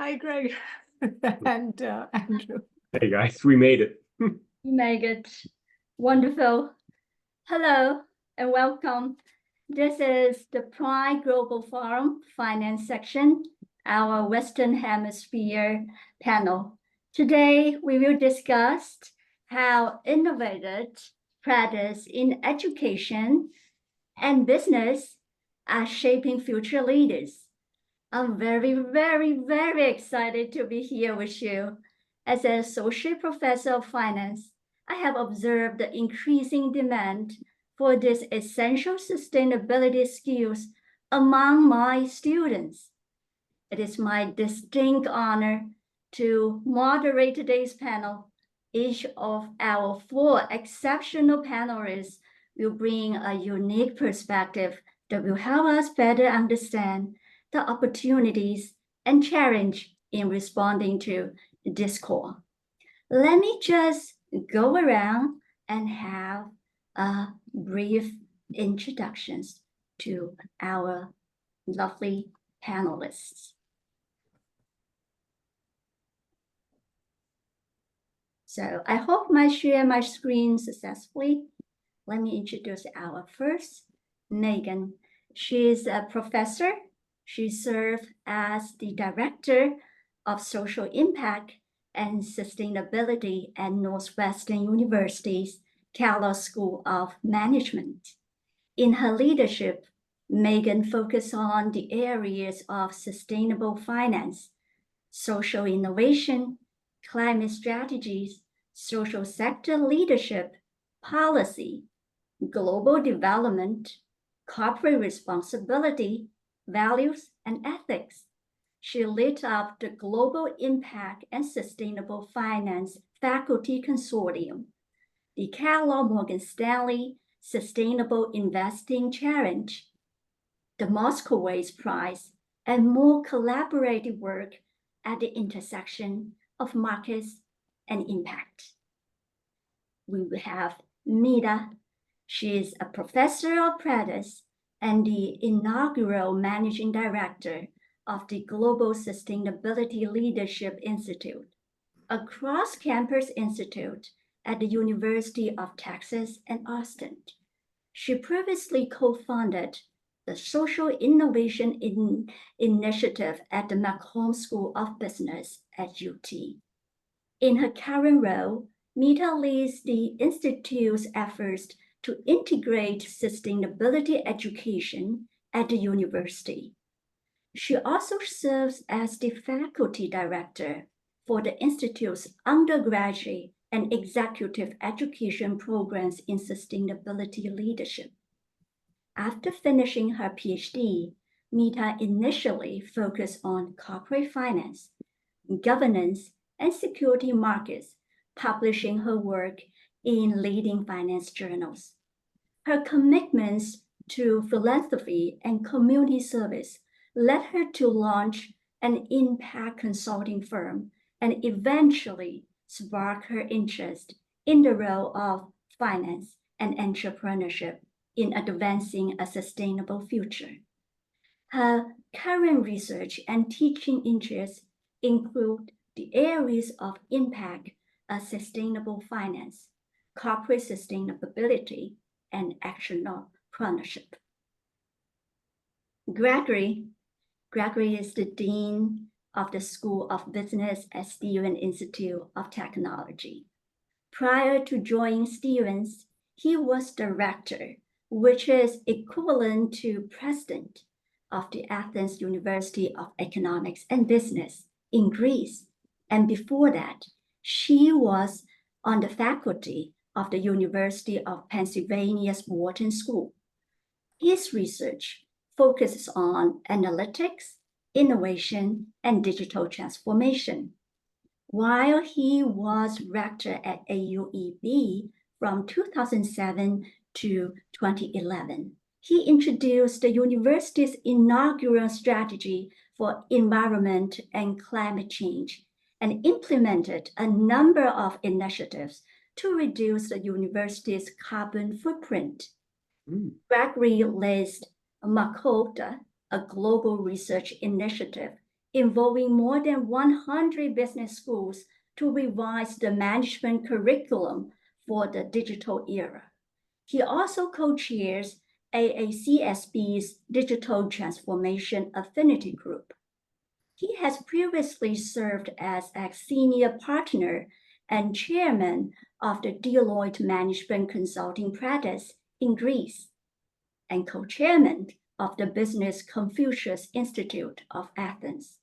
Hi, Greg. And Andrew. Hey guys, we made it. You make it wonderful. Hello and welcome. This is the Pride Global Forum Finance section, our Western Hemisphere panel. Today, we will discuss how innovative practice in education and business are shaping future leaders. I'm very excited to be here with you. As an associate professor of finance, I have observed the increasing demand for these essential sustainability skills among my students. It is my distinct honor to moderate today's panel. Each of our four exceptional panelists will bring a unique perspective that will help us better understand the opportunities and challenge in responding to this call. Let me just go around and have a brief introductions to our lovely panelists. So I hope I share my screen successfully. Let me introduce our first, Megan. She is a professor. She served as the Director of Social Impact and Sustainability at Northwestern University's Keller School of Management. In her leadership, Megan focused on the areas of sustainable finance, social innovation, climate strategies, social sector leadership, policy, global development, corporate responsibility, values, and ethics. She led up the Global Impact and Sustainable Finance Faculty Consortium, the Kellogg Morgan Stanley Sustainable Investing Challenge, the Moskowitz Prize, and more collaborative work at the intersection of markets and impact. We will have Mita. She is a professor of practice and the inaugural managing director of the Global Sustainability Leadership Institute, a cross-campus institute at the University of Texas at Austin. She previously co-founded the Social Innovation Initiative at the McCombs School of Business at UT. In her current role, Mita leads the Institute's efforts to integrate sustainability education at the university. She also serves as the faculty director for the Institute's undergraduate and executive education programs in sustainability leadership. After finishing her PhD, Mita initially focused on corporate finance, governance, and security markets, publishing her work in leading finance journals. Her commitments to philanthropy and community service led her to launch an impact consulting firm and eventually sparked her interest in the role of finance and entrepreneurship in advancing a sustainable future. Her current research and teaching interests include the areas of impact, sustainable finance, corporate sustainability, and entrepreneurship. Gregory is the Dean of the School of Business at Stevens Institute of Technology. Prior to joining Stevens, he was director, which is equivalent to president of the Athens University of Economics and Business in Greece. And before that, she was on the faculty of the University of Pennsylvania's Wharton School. His research focuses on analytics, innovation, and digital transformation. While he was rector at AUEB from 2007 to 2011, he introduced the university's inaugural strategy for environment and climate change and implemented a number of initiatives to reduce the university's carbon footprint. Gregory leads Makota, a global research initiative involving more than 100 business schools to revise the management curriculum for the digital era. He also co-chairs AACSB's Digital Transformation Affinity Group. He has previously served as a senior partner and chairman of the Deloitte Management Consulting Practice in Greece and co-chairman of the Business Confucius Institute of Athens,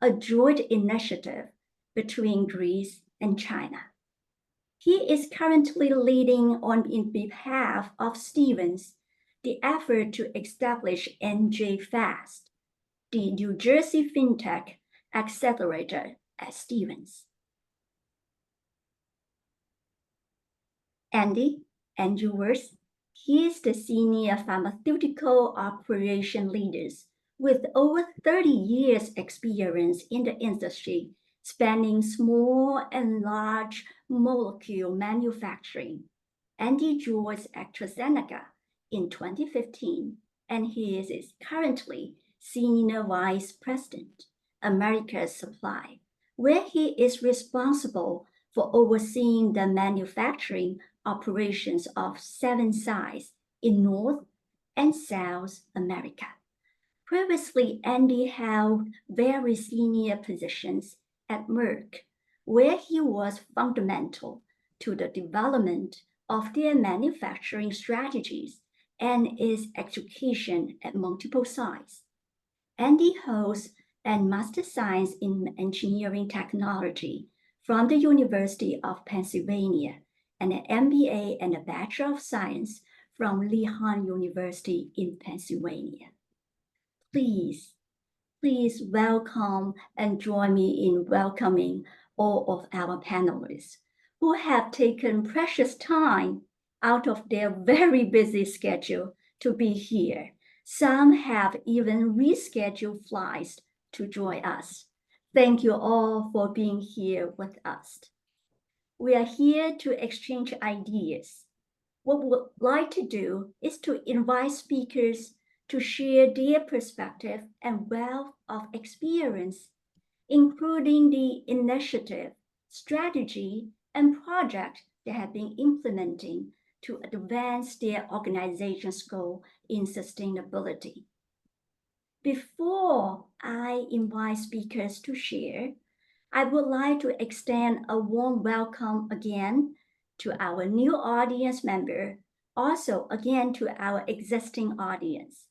a joint initiative between Greece and China. He is currently leading in behalf of Stevens the effort to establish NJ Fast, the New Jersey FinTech Accelerator at Stevens. Andrew Worth, he is the senior pharmaceutical operation leader with over 30 years experience in the industry, spanning small and large molecule manufacturing. Andy joined AstraZeneca in 2015, and he is currently Senior Vice President, Americas Supply, where he is responsible for overseeing the manufacturing operations of 7 sites in North and South America. Previously, Andy held very senior positions at Merck, where he was fundamental to the development of their manufacturing strategies and its education at multiple sites. Andy holds a Master's Science in Engineering Technology from the University of Pennsylvania and an MBA and a Bachelor of Science from Lehigh University in Pennsylvania. Please welcome and join me in welcoming all of our panelists who have taken precious time out of their very busy schedule to be here. Some have even rescheduled flights to join us. Thank you all for being here with us. We are here to exchange ideas. What we would like to do is to invite speakers to share their perspective and wealth of experience, including the initiative, strategy, and project they have been implementing to advance their organization's goal in sustainability. Before I invite speakers to share, I would like to extend a warm welcome again to our new audience member, also again to our existing audience.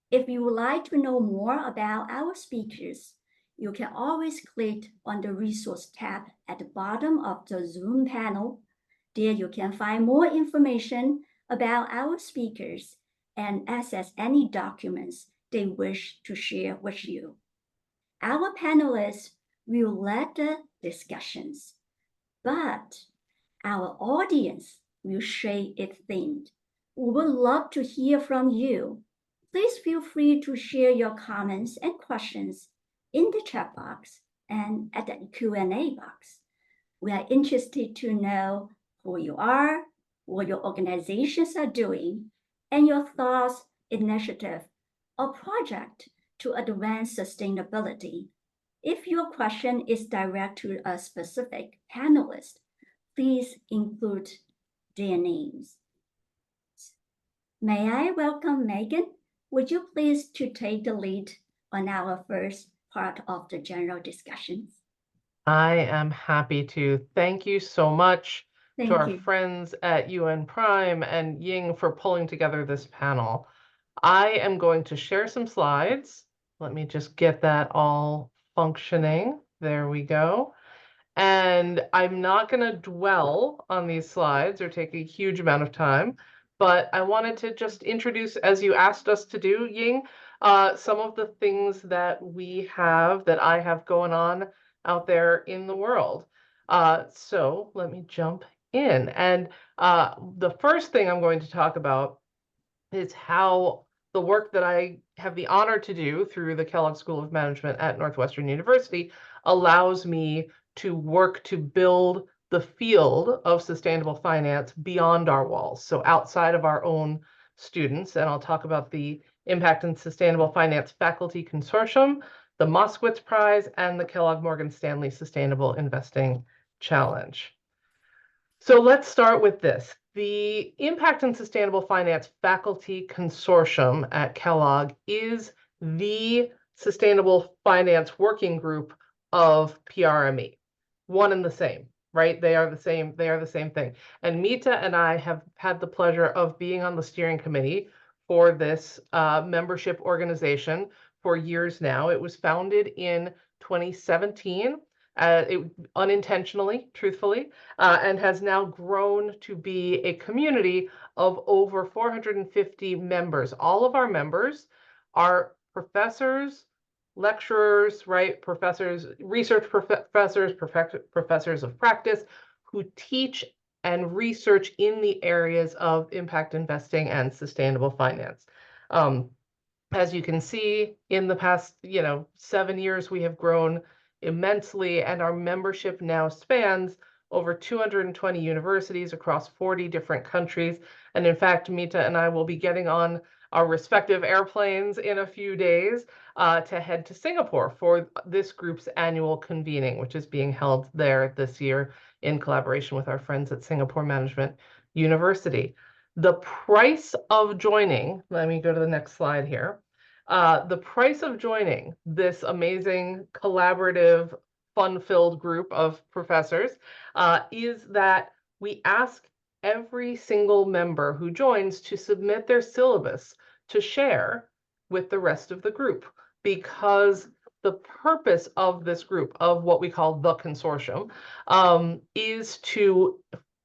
If you would like to know more about our speakers, you can always click on the resource tab at the bottom of the Zoom panel. There you can find more information about our speakers and access any documents they wish to share with you. Our panelists will lead the discussions, but our audience will shape its theme. We would love to hear from you. Please feel free to share your comments and questions in the chat box and at the Q&A box. We are interested to know who you are, what your organizations are doing, and your thoughts, initiative, or project to advance sustainability. If your question is direct to a specific panelist, please include their names. May I welcome Megan? Would you please to take the lead on our first part of the general discussions? I am happy to. Thank you so much Thank to our you. friends at UN Prime and Ying for pulling together this panel. I am going to share some slides. Let me just get that all functioning. There we go. And I'm not going to dwell on these slides or take a huge amount of time, but I wanted to just introduce, as you asked us to do, Ying, some of the things that I have going on out there in the world. So let me jump in. And the first thing I'm going to talk about is how the work that I have the honor to do through the Kellogg School of Management at Northwestern University allows me to work to build the field of sustainable finance beyond our walls, so outside of our own students. And I'll talk about the Impact and Sustainable Finance Faculty Consortium the Moskowitz Prize, and the Kellogg Morgan Stanley Sustainable Investing Challenge. So let's start with this. The Impact and Sustainable Finance Faculty Consortium at Kellogg is the sustainable finance working group of PRME, one and the same, right? They are the same thing. And Mita and I have had the pleasure of being on the steering committee for this membership organization for years now. It was founded in 2017. Unintentionally, truthfully, and has now grown to be a community of over 450 members. All of our members are professors, lecturers, right? Professors, research professors, professors of practice who teach and research in the areas of impact investing and sustainable finance. As you can see, in the past, 7 years, we have grown immensely, and our membership now spans over 220 universities across 40 different countries. And in fact, Mita and I will be getting on our respective airplanes in a few days to head to Singapore for this group's annual convening, which is being held there this year in collaboration with our friends at Singapore Management University. The price of joining, let me go to the next slide here. The price of joining this amazing, collaborative, fun-filled group of professors is that we ask every single member who joins to submit their syllabus to share with the rest of the group, because the purpose of this group, of what we call the consortium, is to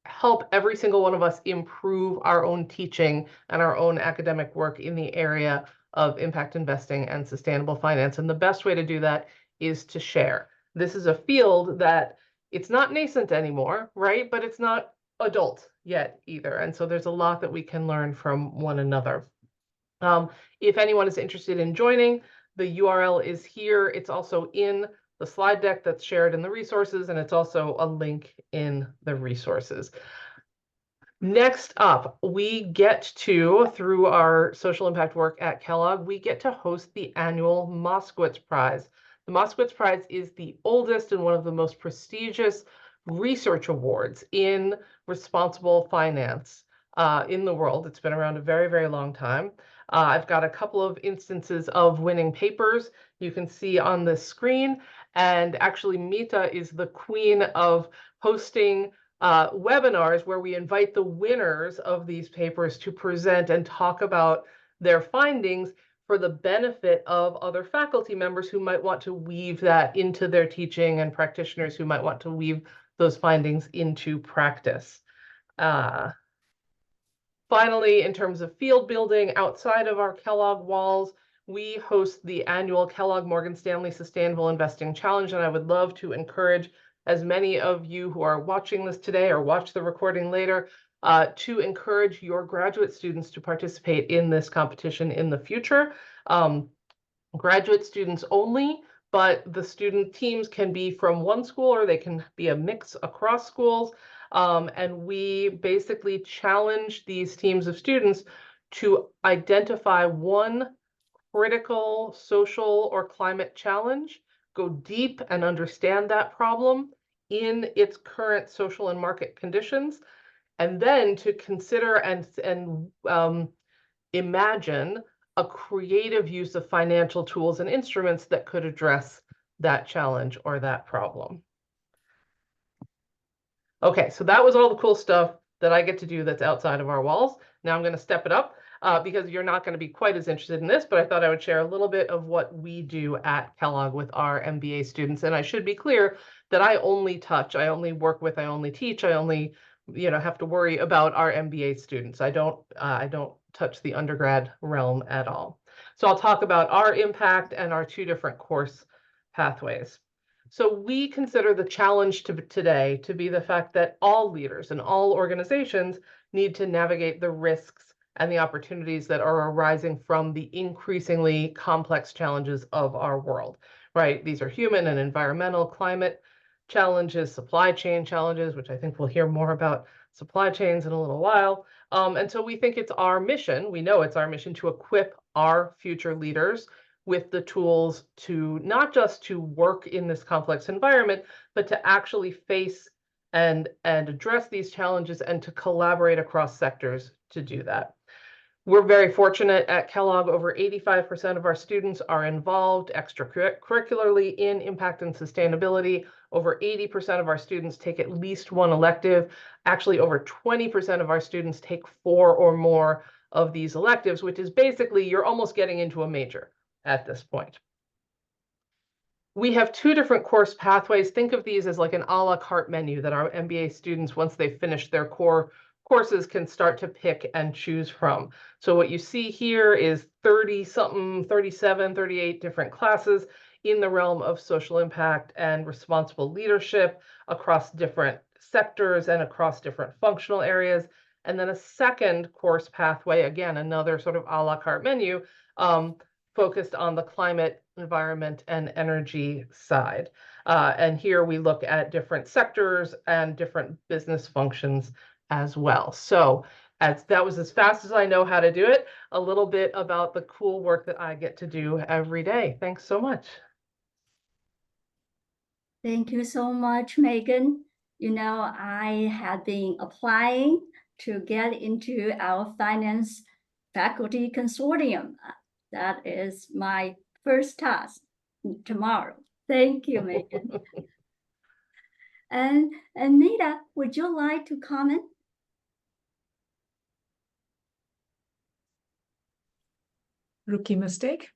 help every single one of us improve our own teaching and our own academic work in the area of impact investing and sustainable finance. And the best way to do that is to share. This is a field that it's not nascent anymore, right? But it's not adult yet either. And so there's a lot that we can learn from one another. If anyone is interested in joining, the URL is here. It's also in the slide deck that's shared in the resources, and it's also a link in the resources. Next up, we get to, through our social impact work at Kellogg, we get to host the annual Moskowitz Prize. The Moskowitz Prize is the oldest and one of the most prestigious research awards in responsible finance in the world. It's been around a very, very long time. I've got a couple of instances of winning papers you can see on the screen. And actually, Mita is the queen of hosting webinars where we invite the winners of these papers to present and talk about their findings for the benefit of other faculty members who might want to weave that into their teaching, and practitioners who might want to weave those findings into practice. Finally, in terms of field building outside of our Kellogg walls, we host the annual Kellogg Morgan Stanley Sustainable Investing Challenge, and I would love to encourage as many of you who are watching this today or watch the recording later to encourage your graduate students to participate in this competition in the future. Graduate students only, but the student teams can be from one school or they can be a mix across schools. And we basically challenge these teams of students to identify one critical social or climate challenge, go deep and understand that problem in its current social and market conditions, and then to consider and imagine a creative use of financial tools and instruments that could address that challenge or that problem. Okay, so that was all the cool stuff that I get to do that's outside of our walls. Now I'm going to step it up because you're not going to be quite as interested in this, but I thought I would share a little bit of what we do at Kellogg with our MBA students. And I should be clear that I only work with, I only teach, I only have to worry about our MBA students. I don't touch the undergrad realm at all. So I'll talk about our impact and our two different course pathways. So we consider the challenge today to be the fact that all leaders and all organizations need to navigate the risks and the opportunities that are arising from the increasingly complex challenges of our world, right? These are human and environmental, climate challenges, supply chain challenges, which I think we'll hear more about supply chains in a little while. And so we think it's our mission, we know it's our mission to equip our future leaders with the tools to not just to work in this complex environment, but to actually face and address these challenges and to collaborate across sectors to do that. We're very fortunate at Kellogg. Over 85% of our students are involved extracurricularly in impact and sustainability. Over 80% of our students take at least one elective. Actually, over 20% of our students take 4 or more of these electives, which is basically you're almost getting into a major at this point. We have 2 different course pathways. Think of these as like an a la carte menu that our MBA students, once they finish their core courses, can start to pick and choose from. So what you see here is 30-something, 37, 38 different classes in the realm of social impact and responsible leadership across different sectors and across different functional areas. And then a second course pathway, again, another sort of a la carte menu, focused on the climate, environment, and energy side. And here we look at different sectors and different business functions as well. So that was as fast as I know how to do it, a little bit about the cool work that I get to do every day. Thanks so much. Thank you so much, Megan. You know, I have been applying to get into our finance faculty consortium. That is my first task tomorrow. Thank you, Megan. And Nita, would you like to comment? Rookie mistake.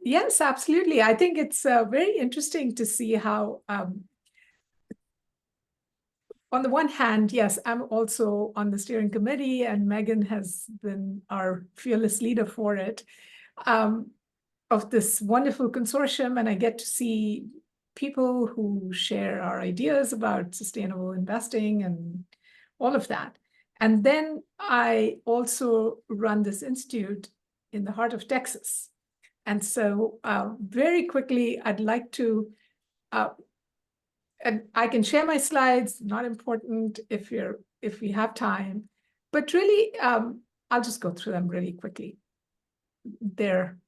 Yes, absolutely. I think it's very interesting to see how, on the one hand, yes, I'm also on the steering committee, and Megan has been our fearless leader for it, of this wonderful consortium, and I get to see people who share our ideas about sustainable investing and all of that. And then I also run this institute in the heart of Texas. And so very quickly, I'd like to, and I can share my slides, not important if we have time, but really, I'll just go through them really quickly. They're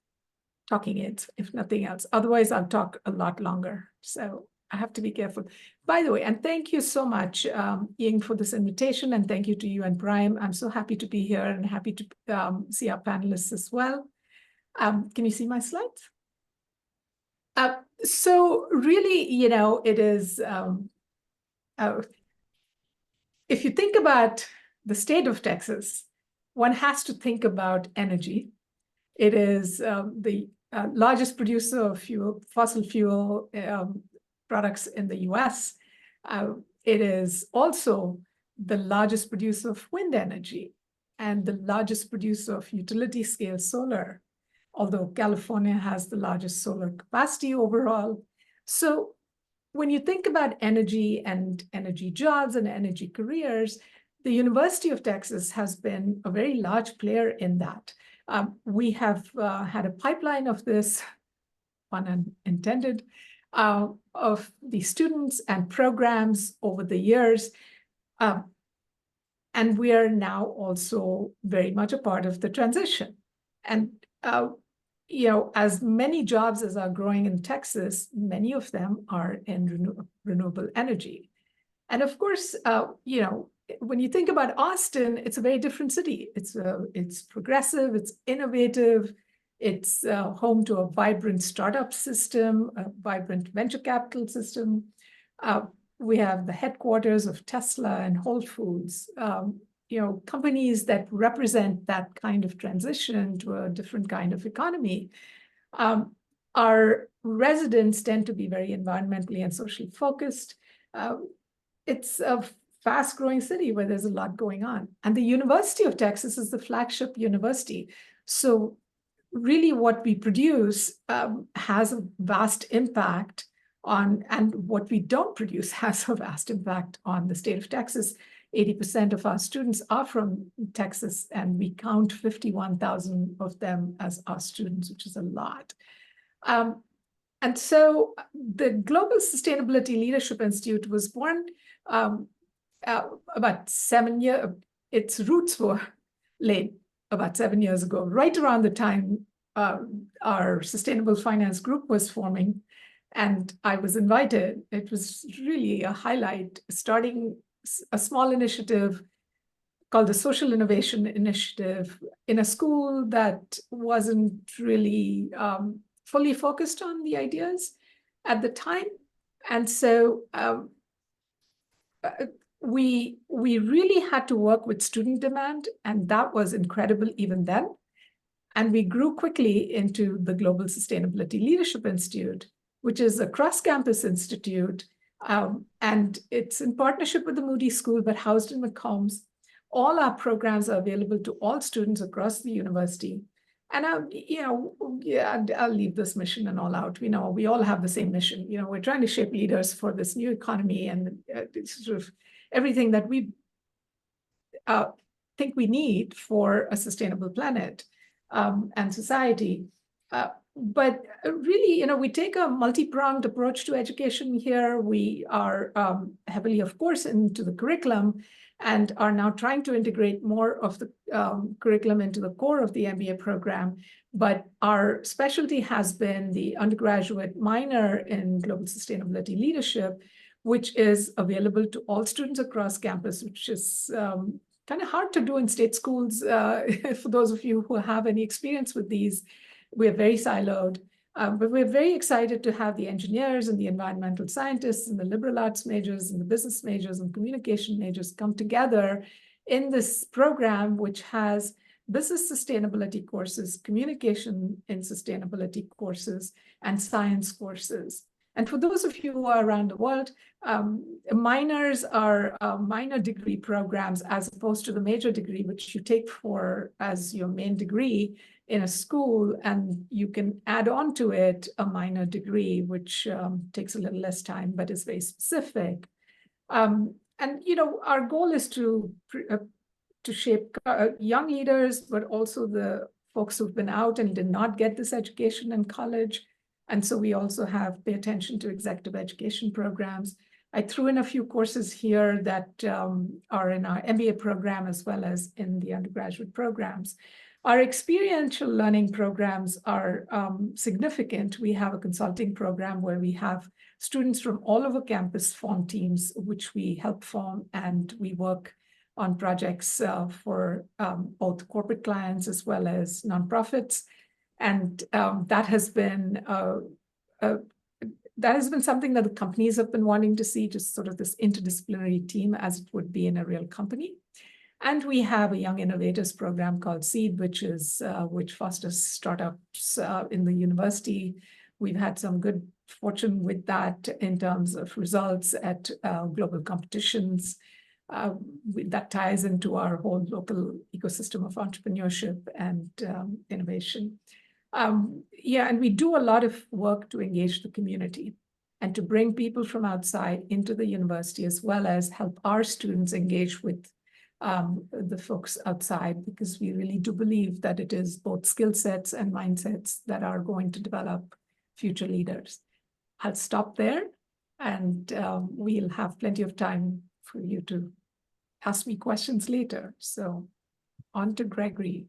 talking aids, if nothing else. Otherwise, I'll talk a lot longer. So I have to be careful. By the way, and thank you so much, Ying, for this invitation, and thank you to you and Prime. I'm so happy to be here and happy to see our panelists as well. Can you see my slides? So really, you know, it is, if you think about the state of Texas, one has to think about energy. It is the largest producer of fossil fuel products in the US. It is also the largest producer of wind energy and the largest producer of utility scale solar, although California has the largest solar capacity overall. So when you think about energy and energy jobs and energy careers, the University of Texas has been a very large player in that. We have had a pipeline of this, pun unintended, of the students and programs over the years. And we are now also very much a part of the transition. And you know, as many jobs as are growing in Texas, many of them are in renewable energy. And of course, you know, when you think about Austin, it's a very different city. It's progressive, it's innovative, it's home to a vibrant startup system, a vibrant venture capital system. We have the headquarters of Tesla and Whole Foods, you know, companies that represent that kind of transition to a different kind of economy. Our residents tend to be very environmentally and socially focused. It's a fast-growing city where there's a lot going on. And the University of Texas is the flagship university. So really what we produce has a vast impact on, and what we don't produce has a vast impact on the state of Texas. 80% of our students are from Texas, and we count 51,000 of them as our students, which is a lot. And so the Global Sustainability Leadership Institute was born about 7 years. Its roots were laid about 7 years ago, right around the time our sustainable finance group was forming, and I was invited. It was really a highlight, starting a small initiative called the Social Innovation Initiative in a school that wasn't really fully focused on the ideas at the time. And so we really had to work with student demand, and that was incredible even then. And we grew quickly into the Global Sustainability Leadership Institute, which is a cross-campus institute, and it's in partnership with the Moody School, but housed in McCombs. All our programs are available to all students across the university. And I'll leave this mission and all out. We all have the same mission. We're trying to shape leaders for this new economy, and sort of everything that we think we need for a sustainable planet and society. But really, we take a multi-pronged approach to education here. We are heavily, of course, into the curriculum, and are now trying to integrate more of the curriculum into the core of the MBA program. But our specialty has been the undergraduate minor in global sustainability leadership, which is available to all students across campus, which is kind of hard to do in state schools. For those of you who have any experience with these, we're very siloed. But we're very excited to have the engineers and the environmental scientists and the liberal arts majors and the business majors and communication majors come together in this program, which has business sustainability courses, communication in sustainability courses, and science courses. And for those of you who are around the world, minors are minor degree programs as opposed to the major degree, which you take for as your main degree in a school, and you can add on to it a minor degree, which takes a little less time, but is very specific. And our goal is to shape young leaders, but also the folks who've been out and did not get this education in college. And so we also pay attention to executive education programs. I threw in a few courses here that are in our MBA program as well as in the undergraduate programs. Our experiential learning programs are significant. We have a consulting program where we have students from all over campus form teams, which we help form, and we work on projects for both corporate clients as well as nonprofits. And that has been something that the companies have been wanting to see, just sort of this interdisciplinary team as it would be in a real company. And we have a Young Innovators program called SEED, which fosters startups in the university. We've had some good fortune with that in terms of results at global competitions. That ties into our whole local ecosystem of entrepreneurship and innovation. And we do a lot of work to engage the community and to bring people from outside into the university, as well as help our students engage with the folks outside, because we really do believe that it is both skill sets and mindsets that are going to develop future leaders. I'll stop there, and we'll have plenty of time for you to ask me questions later. So on to Gregory.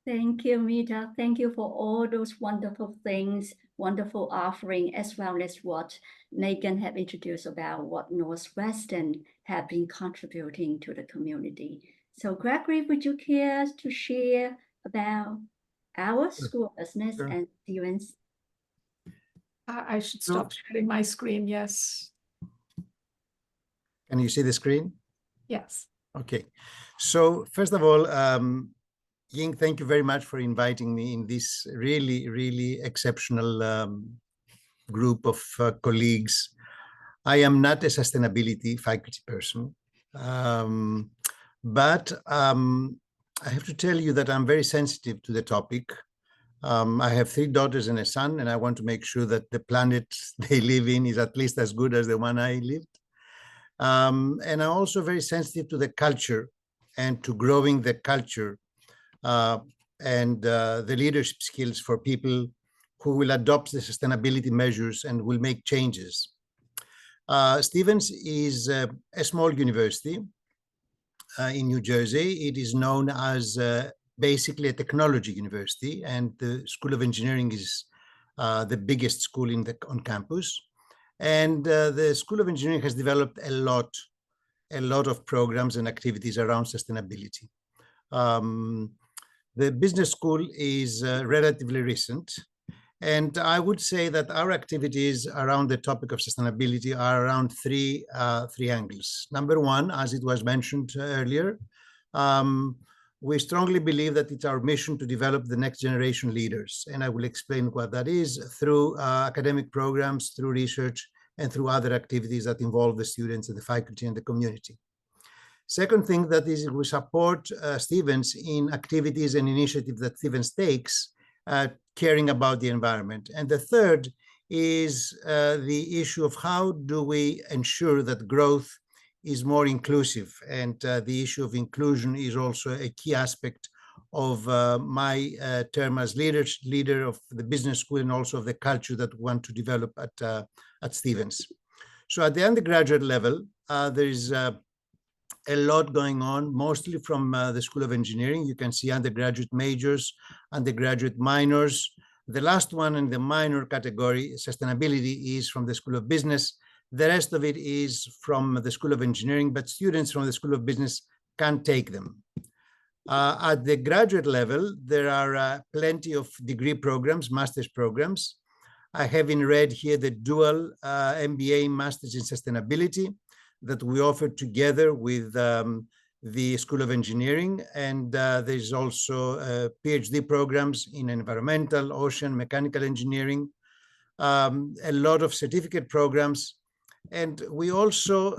Thank you, Mita. Thank you for all those wonderful things, wonderful offering, as well as what Megan have introduced about what Northwestern have been contributing to the community. So Gregory, would you care to share about our School of Business and Stevens? I should stop sharing my screen, yes. Can you see the screen? Yes. Okay. So first of all, Ying, thank you very much for inviting me in this really, really exceptional group of colleagues. I am not a sustainability faculty person, but I have to tell you that I'm very sensitive to the topic. I have 3 daughters and a son, and I want to make sure that the planet they live in is at least as good as the one I lived. And I'm also very sensitive to the culture and to growing the culture and the leadership skills for people who will adopt the sustainability measures and will make changes. Stevens is a small university. in New Jersey. It is known as basically a technology university, and the School of Engineering is the biggest school on campus. And the School of Engineering has developed a lot of programs and activities around sustainability. The business school is relatively recent. And I would say that our activities around the topic of sustainability are around three angles. Number one, as it was mentioned earlier, we strongly believe that it's our mission to develop the next generation leaders. And I will explain what that is through academic programs, through research, and through other activities that involve the students and the faculty and the community. Second thing that is, we support Stevens in activities and initiatives that Stevens takes, caring about the environment. And the third is the issue of how do we ensure that growth is more inclusive. And the issue of inclusion is also a key aspect of my term as leader of the business school, and also of the culture that we want to develop at Stevens. So at the undergraduate level, there is a lot going on, mostly from the School of Engineering. You can see undergraduate majors, undergraduate minors. The last one in the minor category, sustainability, is from the School of Business. The rest of it is from the School of Engineering, but students from the School of Business can take them. At the graduate level, there are plenty of degree programs, master's programs. I have in red here the dual MBA Masters in Sustainability that we offer together with the School of Engineering. And there's also PhD programs in environmental, ocean, mechanical engineering, a lot of certificate programs. And we also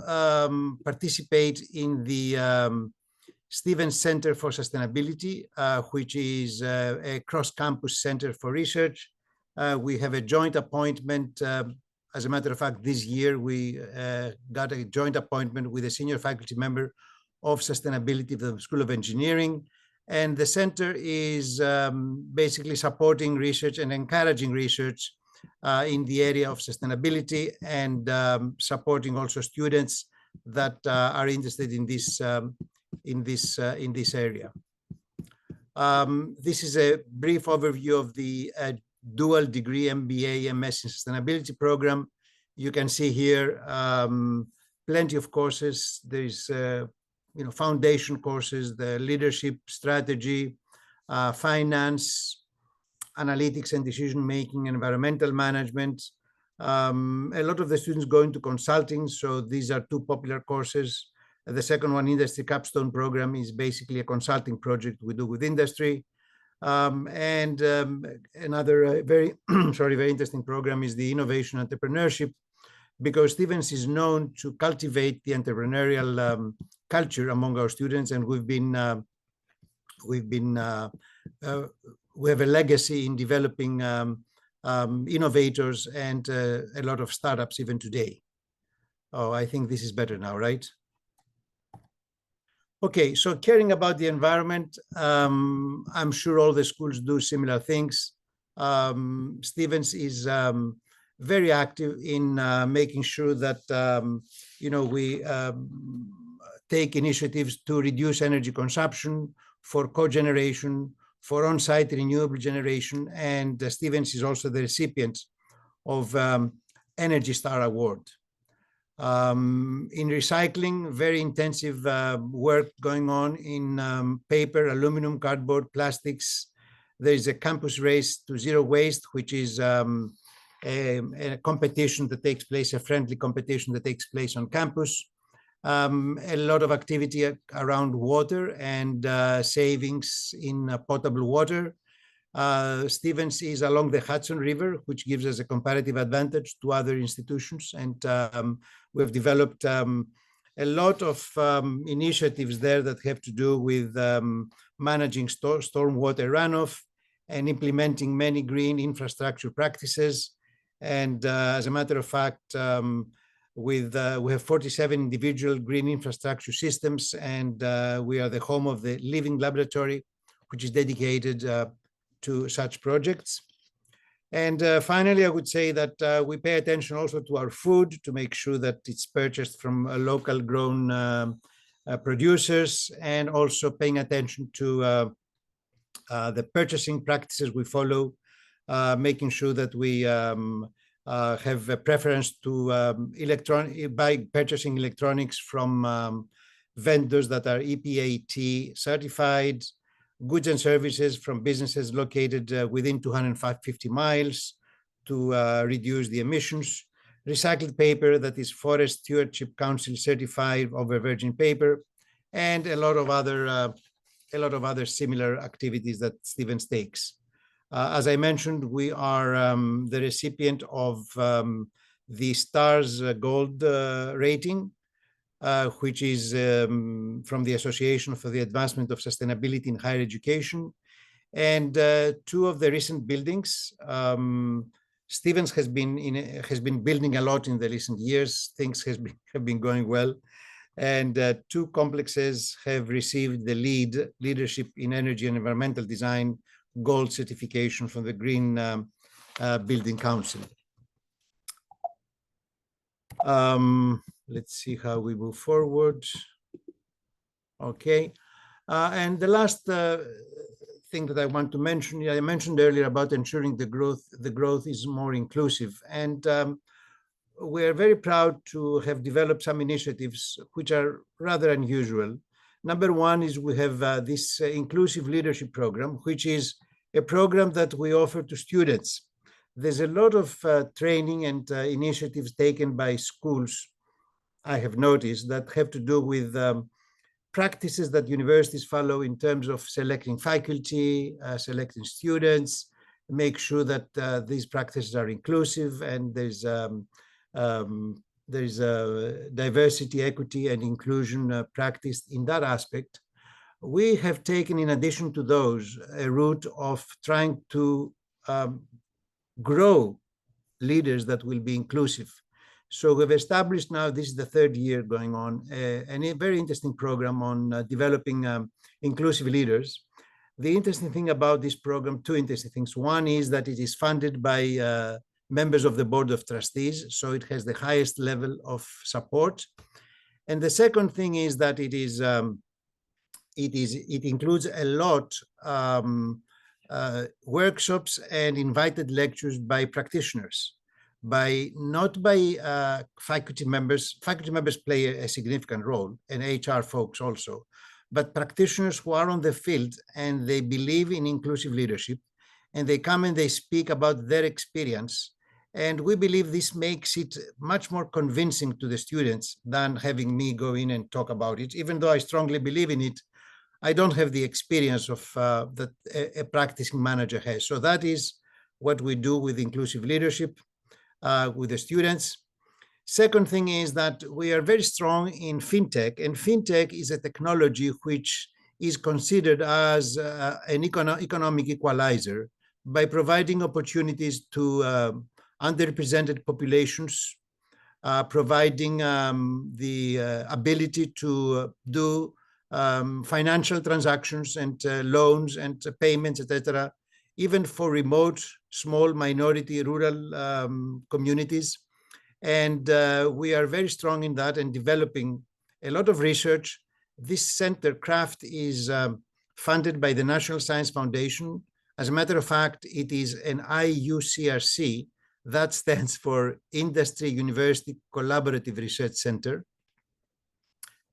participate in the Stevens Center for Sustainability, which is a cross-campus center for research. We have a joint appointment. As a matter of fact, this year we got a joint appointment with a senior faculty member of sustainability of the School of Engineering. And the center is basically supporting research and encouraging research in the area of sustainability, and supporting also students that are interested in this area. This is a brief overview of the dual degree MBA MS in Sustainability program. You can see here plenty of courses. There's foundation courses, the leadership, strategy, finance, analytics and decision making, environmental management. A lot of the students go into consulting, so these are two popular courses. The second one, Industry Capstone program, is basically a consulting project we do with industry. Another very very interesting program is the Innovation Entrepreneurship, because Stevens is known to cultivate the entrepreneurial culture among our students, and we have a legacy in developing innovators and a lot of startups even today. Oh, I think this is better now, right? Okay, so caring about the environment, I'm sure all the schools do similar things. Stevens is very active in making sure that we take initiatives to reduce energy consumption, for cogeneration, for on-site renewable generation, and Stevens is also the recipient of Energy Star Award. In recycling, very intensive work going on in paper, aluminum, cardboard, plastics. There is a campus race to zero waste, which is a competition that takes place, a friendly competition that takes place on campus. A lot of activity around water and savings in potable water. Stevens is along the Hudson River, which gives us a comparative advantage to other institutions. And we've developed a lot of initiatives there that have to do with managing stormwater runoff and implementing many green infrastructure practices. And as a matter of fact, we have 47 individual green infrastructure systems, and we are the home of the Living Laboratory, which is dedicated to such projects. And finally, I would say that we pay attention also to our food to make sure that it's purchased from local grown producers, and also paying attention to the purchasing practices we follow, making sure that we have a preference to purchasing electronics from vendors that are EPAT certified, goods and services from businesses located within 250 miles to reduce the emissions, recycled paper that is Forest Stewardship Council certified over virgin paper, and a lot of other similar activities that Stevens takes. As I mentioned, we are the recipient of the STARS Gold rating, which is from the Association for the Advancement of Sustainability in Higher Education. And two of the recent buildings, Stevens has been building a lot in the recent years. Things have been going well. And two complexes have received the Leadership in Energy and Environmental Design Gold certification from the Green Building Council. Let's see how we move forward. Okay. And the last thing that I want to mention, I mentioned earlier about ensuring the growth is more inclusive. And we are very proud to have developed some initiatives which are rather unusual. Number one is we have this inclusive leadership program, which is a program that we offer to students. There's a lot of training and initiatives taken by schools, I have noticed, that have to do with practices that universities follow in terms of selecting faculty, selecting students, make sure that these practices are inclusive and there's diversity, equity, and inclusion practiced in that aspect. We have taken, in addition to those, a route of trying to grow leaders that will be inclusive. So we've established now, this is the third year going on, a very interesting program on developing inclusive leaders. The interesting thing about this program, two interesting things. One is that it is funded by members of the Board of Trustees, so it has the highest level of support. And the second thing is that it includes a lot workshops and invited lectures by practitioners, not by faculty members. Faculty members play a significant role, and HR folks also, but practitioners who are on the field and they believe in inclusive leadership, and they come and they speak about their experience. And we believe this makes it much more convincing to the students than having me go in and talk about it. Even though I strongly believe in it, I don't have the experience of that a practicing manager has. So that is what we do with inclusive leadership with the students. Second thing is that we are very strong in fintech, and fintech is a technology which is considered as an economic equalizer by providing opportunities to underrepresented populations, providing the ability to do financial transactions and loans and payments, etc., even for remote, small, minority, rural communities. And we are very strong in that and developing a lot of research. This center, CRAFT, is funded by the National Science Foundation. As a matter of fact, it is an IUCRC. That stands for Industry University Collaborative Research Center.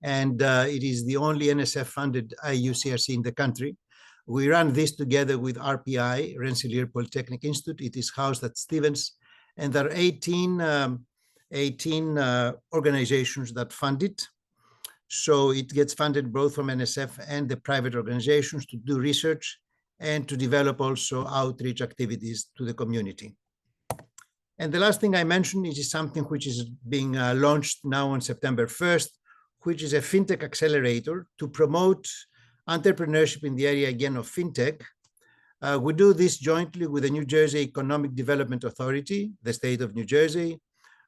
And it is the only NSF-funded IUCRC in the country. We run this together with RPI, Rensselaer Polytechnic Institute. It is housed at Stevens. And there are 18 organizations that fund it. So it gets funded both from NSF and the private organizations to do research and to develop also outreach activities to the community. And the last thing I mentioned is something which is being launched now on September 1st, which is a fintech accelerator to promote entrepreneurship in the area again of fintech. We do this jointly with the New Jersey Economic Development Authority, the state of New Jersey.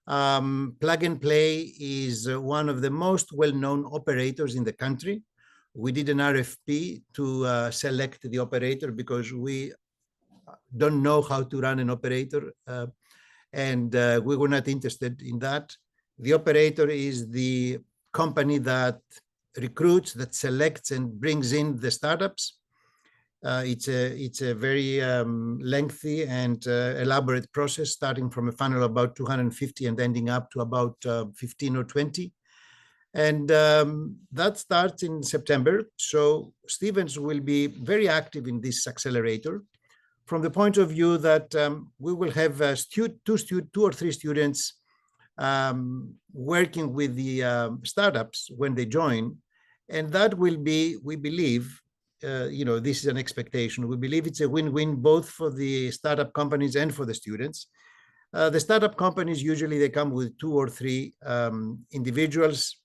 Plug and Play is one of the most well-known operators in the country. We did an RFP to select the operator because we don't know how to run an operator, and we were not interested in that. The operator is the company that recruits, that selects and brings in the startups. It's a very lengthy and elaborate process, starting from a funnel of about 250 and ending up to about 15 or 20. And that starts in September. So Stevens will be very active in this accelerator from the point of view that we will have two or three students working with the startups when they join. And that will be, we believe, this is an expectation. We believe it's a win-win both for the startup companies and for the students. The startup companies, usually they come with 2 or 3 individuals.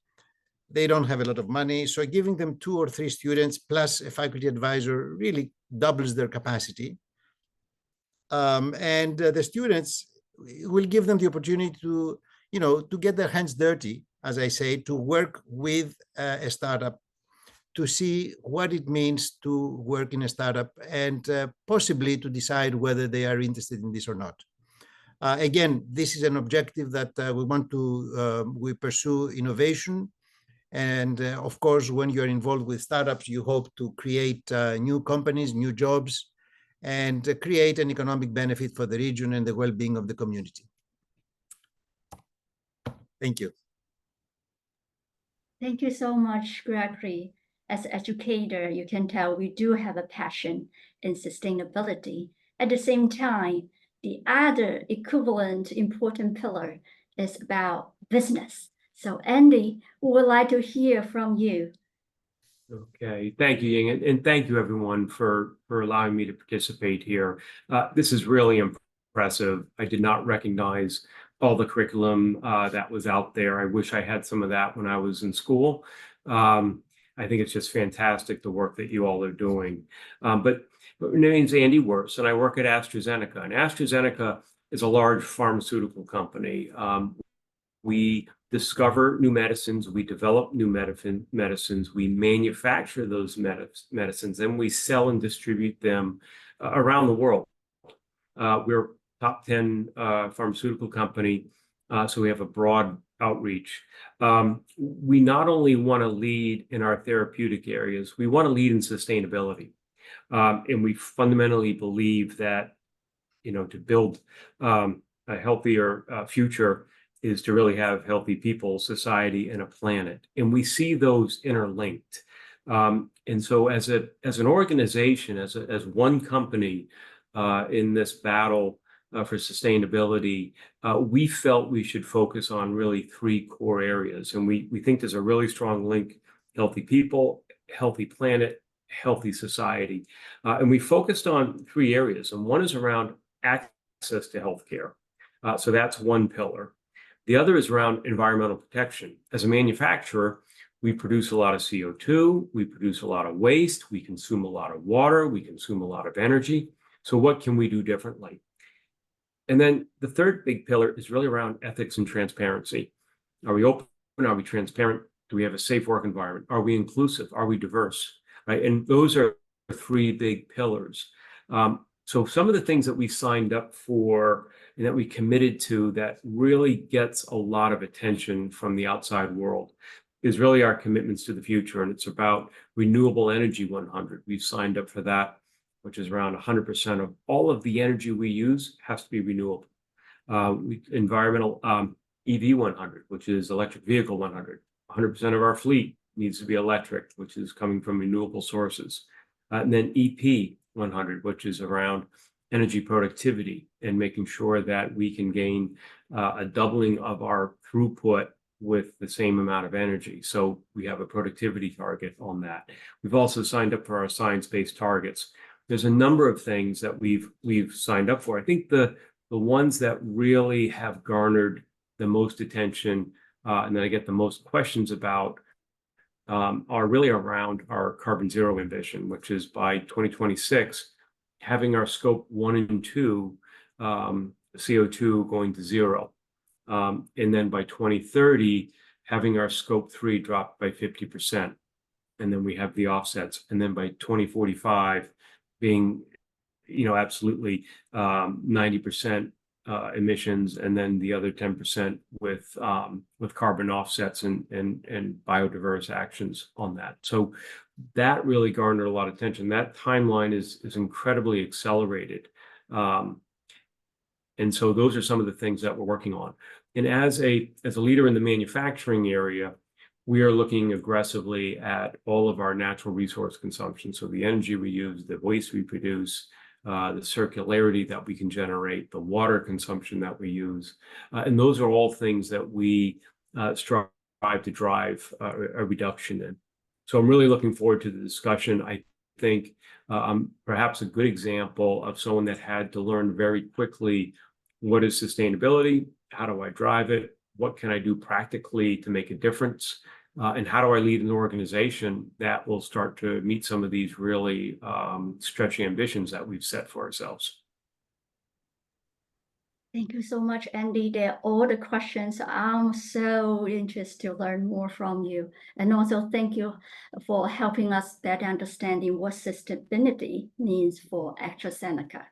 They don't have a lot of money. So giving them 2 or 3 students plus a faculty advisor really doubles their capacity. And the students will give them the opportunity to, to get their hands dirty, as I say, to work with a startup, to see what it means to work in a startup, and possibly to decide whether they are interested in this or not. Again, this is an objective that we want to we pursue innovation. And of course, when you're involved with startups, you hope to create new companies, new jobs, and create an economic benefit for the region and the well-being of the community. Thank you. Thank you so much, Gregory. As an educator, you can tell we do have a passion in sustainability. At the same time, the other equivalent important pillar is about business. So Andy, we would like to hear from you. Okay, thank you, Ying, and thank you everyone for allowing me to participate here. This is really impressive. I did not recognize all the curriculum that was out there. I wish I had some of that when I was in school. I think it's just fantastic the work that you all are doing. But my name's Andy Wirtz, and I work at AstraZeneca. And AstraZeneca is a large pharmaceutical company. We discover new medicines, we develop new medicines, we manufacture those medicines, and we sell and distribute them around the world. We're a top 10 pharmaceutical company, so we have a broad outreach. We not only want to lead in our therapeutic areas, we want to lead in sustainability. And we fundamentally believe that, to build a healthier future is to really have healthy people, society, and a planet. And we see those interlinked. And so as an organization, as one company in this battle for sustainability, we felt we should focus on really 3 core areas. And we think there's a really strong link: healthy people, healthy planet, healthy society. And we focused on 3 areas. And one is around access to healthcare. So that's one pillar. The other is around environmental protection. As a manufacturer, we produce a lot of CO2, we produce a lot of waste, we consume a lot of water, we consume a lot of energy. So what can we do differently? And then the third big pillar is really around ethics and transparency. Are we open? Are we transparent? Do we have a safe work environment? Are we inclusive? Are we diverse? Right? And those are 3 big pillars. So some of the things that we signed up for and that we committed to that really gets a lot of attention from the outside world is really our commitments to the future. And it's about renewable energy 100. We've signed up for that, which is around 100% of all of the energy we use has to be renewable. Environmental EV 100, which is electric vehicle 100. 100% of our fleet needs to be electric, which is coming from renewable sources. And then EP 100, which is around energy productivity and making sure that we can gain a doubling of our throughput with the same amount of energy. So we have a productivity target on that. We've also signed up for our science-based targets. There's a number of things that we've signed up for. I think the ones that really have garnered the most attention and that I get the most questions about are really around our carbon zero ambition, which is by 2026, having our scope 1 and 2 CO2 going to 0. And then by 2030, having our scope 3 drop by 50%. And then we have the offsets. And then by 2045, being, absolutely 90% emissions, and then the other 10% with carbon offsets and biodiverse actions on that. So that really garnered a lot of attention. That timeline is incredibly accelerated. And so those are some of the things that we're working on. And as a leader in the manufacturing area, we are looking aggressively at all of our natural resource consumption. So the energy we use, the waste we produce, the circularity that we can generate, the water consumption that we use. And those are all things that we strive to drive a reduction in. So I'm really looking forward to the discussion. I think I'm perhaps a good example of someone that had to learn very quickly, what is sustainability? How do I drive it? What can I do practically to make a difference? And how do I lead an organization that will start to meet some of these really stretchy ambitions that we've set for ourselves? Thank you so much, Andy. They're all the questions. I'm so interested to learn more from you. And also thank you for helping us better understanding what sustainability means for AstraZeneca.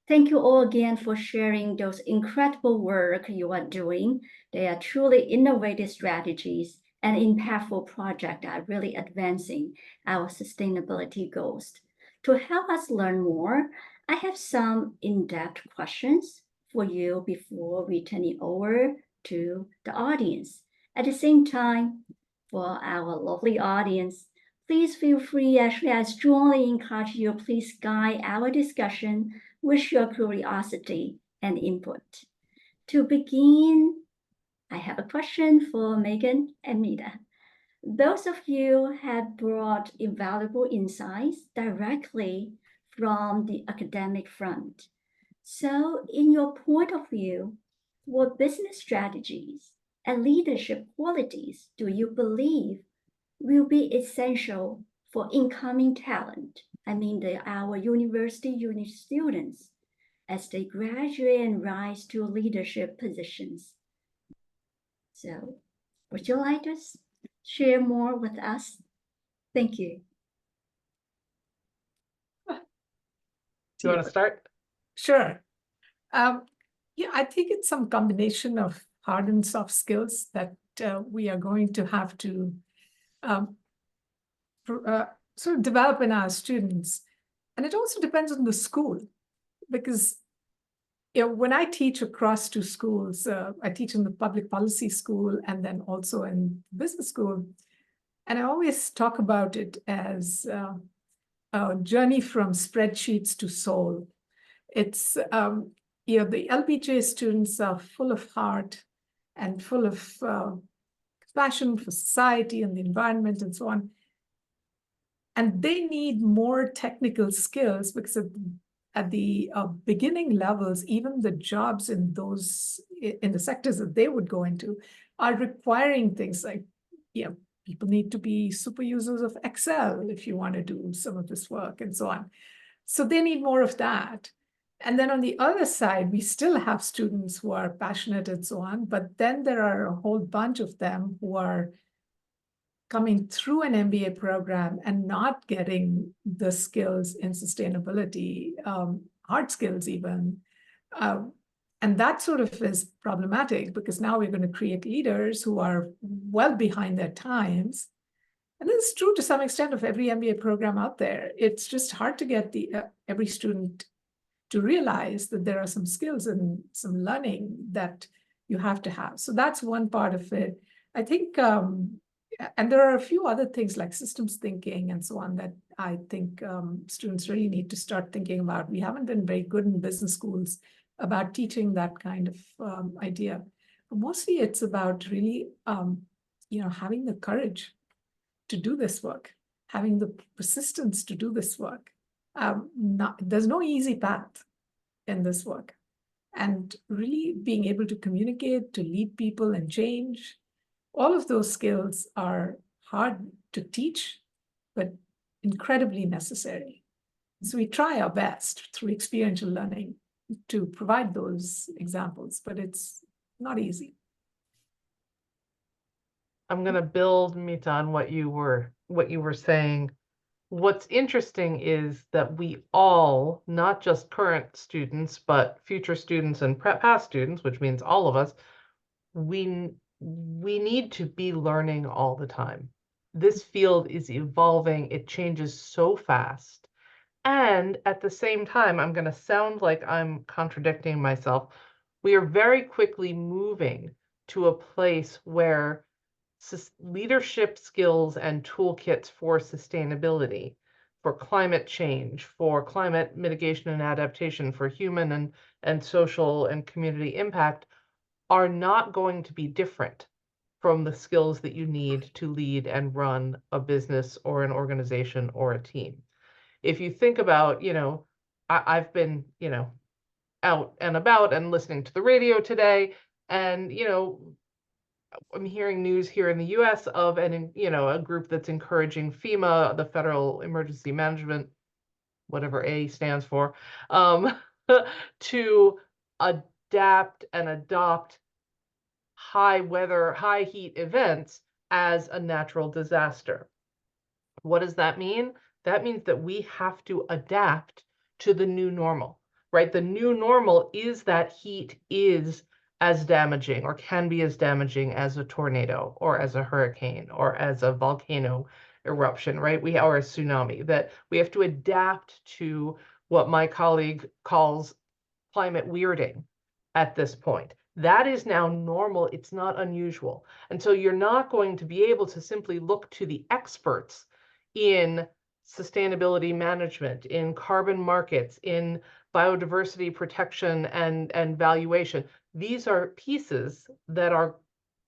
Thank you all again for sharing those incredible work you are doing. They are truly innovative strategies and impactful projects that are really advancing our sustainability goals. To help us learn more, I have some in-depth questions for you before we turn it over to the audience. At the same time, for our lovely audience, please feel free, actually, I strongly encourage you, please guide our discussion with your curiosity and input. To begin, I have a question for Megan and Mita. Those of you have brought invaluable insights directly from the academic front. So in your point of view, what business strategies and leadership qualities do you believe will be essential for incoming talent? I mean, our university students as they graduate and rise to leadership positions. So would you like to share more with us? Thank you. Do you want to start? Sure. Yeah, I think it's some combination of hard and soft skills that we are going to have to sort of develop in our students. And it also depends on the school, because when I teach across two schools, I teach in the public policy school and then also in business school. And I always talk about it as a journey from spreadsheets to soul. It's, the LBJ students are full of heart and full of passion for society and the environment and so on. And they need more technical skills because at the beginning levels, even the jobs in the sectors that they would go into are requiring things like, people need to be super users of Excel if you want to do some of this work and so on. So they need more of that. And then on the other side, we still have students who are passionate and so on, but then there are a whole bunch of them who are coming through an MBA program and not getting the skills in sustainability, hard skills even. And that sort of is problematic because now we're going to create leaders who are well behind their times. And this is true to some extent of every MBA program out there. It's just hard to get every student to realize that there are some skills and some learning that you have to have. So that's one part of it. I think, and there are a few other things like systems thinking and so on that I think students really need to start thinking about. We haven't been very good in business schools about teaching that kind of idea. But mostly it's about really, having the courage to do this work, having the persistence to do this work. There's no easy path in this work. And really being able to communicate, to lead people and change, all of those skills are hard to teach, but incredibly necessary. So we try our best through experiential learning to provide those examples, but it's not easy. I'm going to build, Mita, on what you were saying. What's interesting is that we all, not just current students, but future students and past students, which means all of us, we need to be learning all the time. This field is evolving, it changes so fast. And at the same time, I'm going to sound like I'm contradicting myself. We are very quickly moving to a place where leadership skills and toolkits for sustainability, for climate change, for climate mitigation and adaptation, for human and social and community impact are not going to be different from the skills that you need to lead and run a business or an organization or a team. If you think about, I've been, out and about and listening to the radio today, and, I'm hearing news here in the US of a group that's encouraging FEMA, the Federal Emergency Management, whatever A stands for, to adapt and adopt high weather, high heat events as a natural disaster. What does that mean? That means that we have to adapt to the new normal, right? The new normal is that heat is as damaging or can be as damaging as a tornado or as a hurricane or as a volcano eruption, right? Or a tsunami, that we have to adapt to what my colleague calls climate weirding at this point. That is now normal. It's not unusual. And so you're not going to be able to simply look to the experts in sustainability management, in carbon markets, in biodiversity protection and valuation. These are pieces that are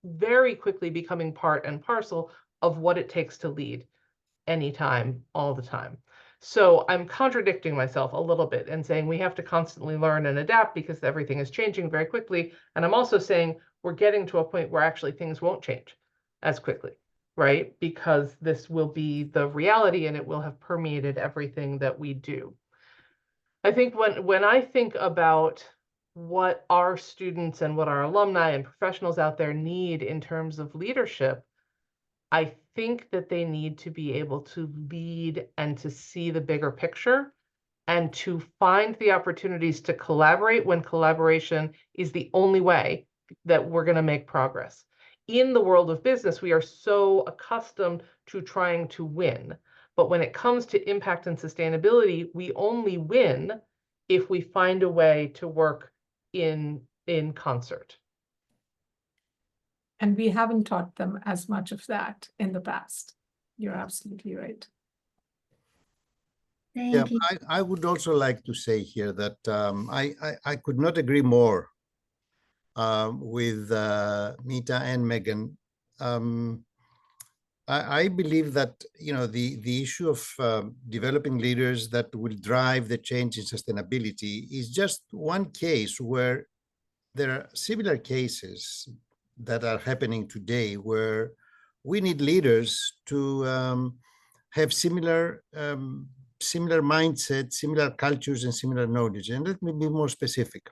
very quickly becoming part and parcel of what it takes to lead anytime, all the time. So I'm contradicting myself a little bit and saying we have to constantly learn and adapt because everything is changing very quickly. And I'm also saying we're getting to a point where actually things won't change as quickly, right? Because this will be the reality and it will have permeated everything that we do. I think when I think about what our students and what our alumni and professionals out there need in terms of leadership, I think that they need to be able to lead and to see the bigger picture and to find the opportunities to collaborate when collaboration is the only way that we're going to make progress. In the world of business, we are so accustomed to trying to win. But when it comes to impact and sustainability, we only win if we find a way to work in concert. And we haven't taught them as much of that in the past. You're absolutely right. Thank you. I would also like to say here that I could not agree more with Mita and Megan. I believe that the issue of developing leaders that will drive the change in sustainability is just one case where there are similar cases that are happening today where we need leaders to have similar mindset, similar cultures, and similar knowledge. And let me be more specific.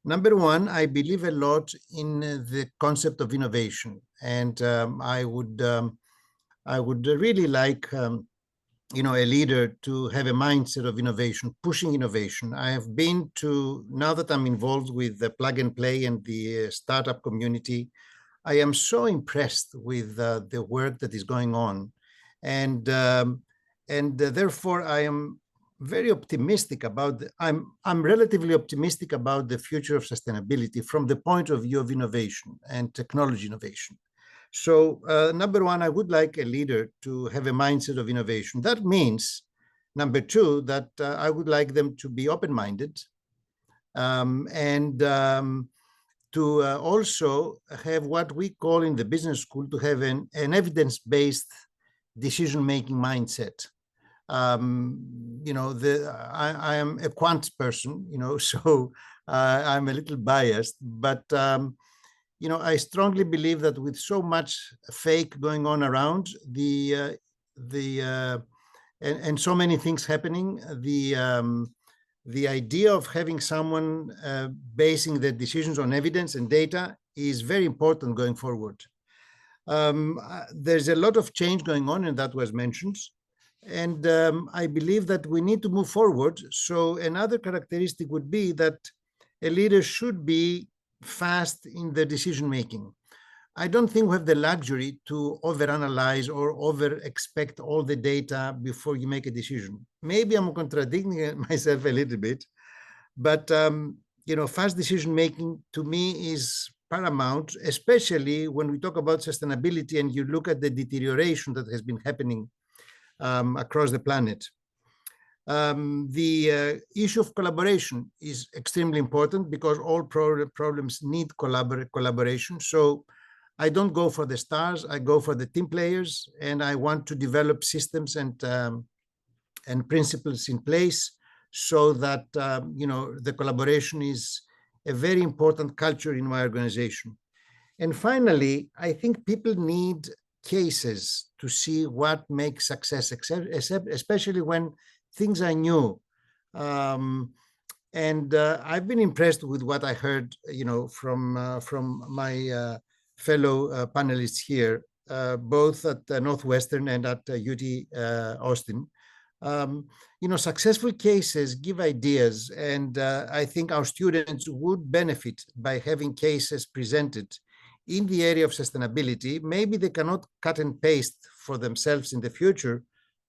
Number one, I believe a lot in the concept of innovation, and I would really like a leader to have a mindset of innovation, pushing innovation. I have been to, now that I'm involved with the plug and play and the startup community, I am so impressed with the work that is going on. And therefore I am very optimistic about, I'm relatively optimistic about the future of sustainability from the point of view of innovation and technology innovation. So number one, I would like a leader to have a mindset of innovation. That means, number two, that I would like them to be open-minded and to also have what we call in the business school to have an evidence-based decision-making mindset. I am a quant person, so I'm a little biased, but I strongly believe that with so much fake going on around and so many things happening, the idea of having someone basing their decisions on evidence and data is very important going forward. There's a lot of change going on, and that was mentioned. And I believe that we need to move forward. So another characteristic would be that a leader should be fast in the decision making. I don't think we have the luxury to overanalyze or over-expect all the data before you make a decision. Maybe I'm contradicting myself a little bit, but fast decision making to me is paramount, especially when we talk about sustainability and you look at the deterioration that has been happening across the planet. The issue of collaboration is extremely important because all problems need collaboration. So I don't go for the stars, I go for the team players, and I want to develop systems and principles in place so that the collaboration is a very important culture in my organization. And finally, I think people need cases to see what makes success, especially when things are new. And I've been impressed with what I heard, from my fellow panelists here, both at Northwestern and at UT Austin. Successful cases give ideas, and I think our students would benefit by having cases presented in the area of sustainability. Maybe they cannot cut and paste for themselves in the future,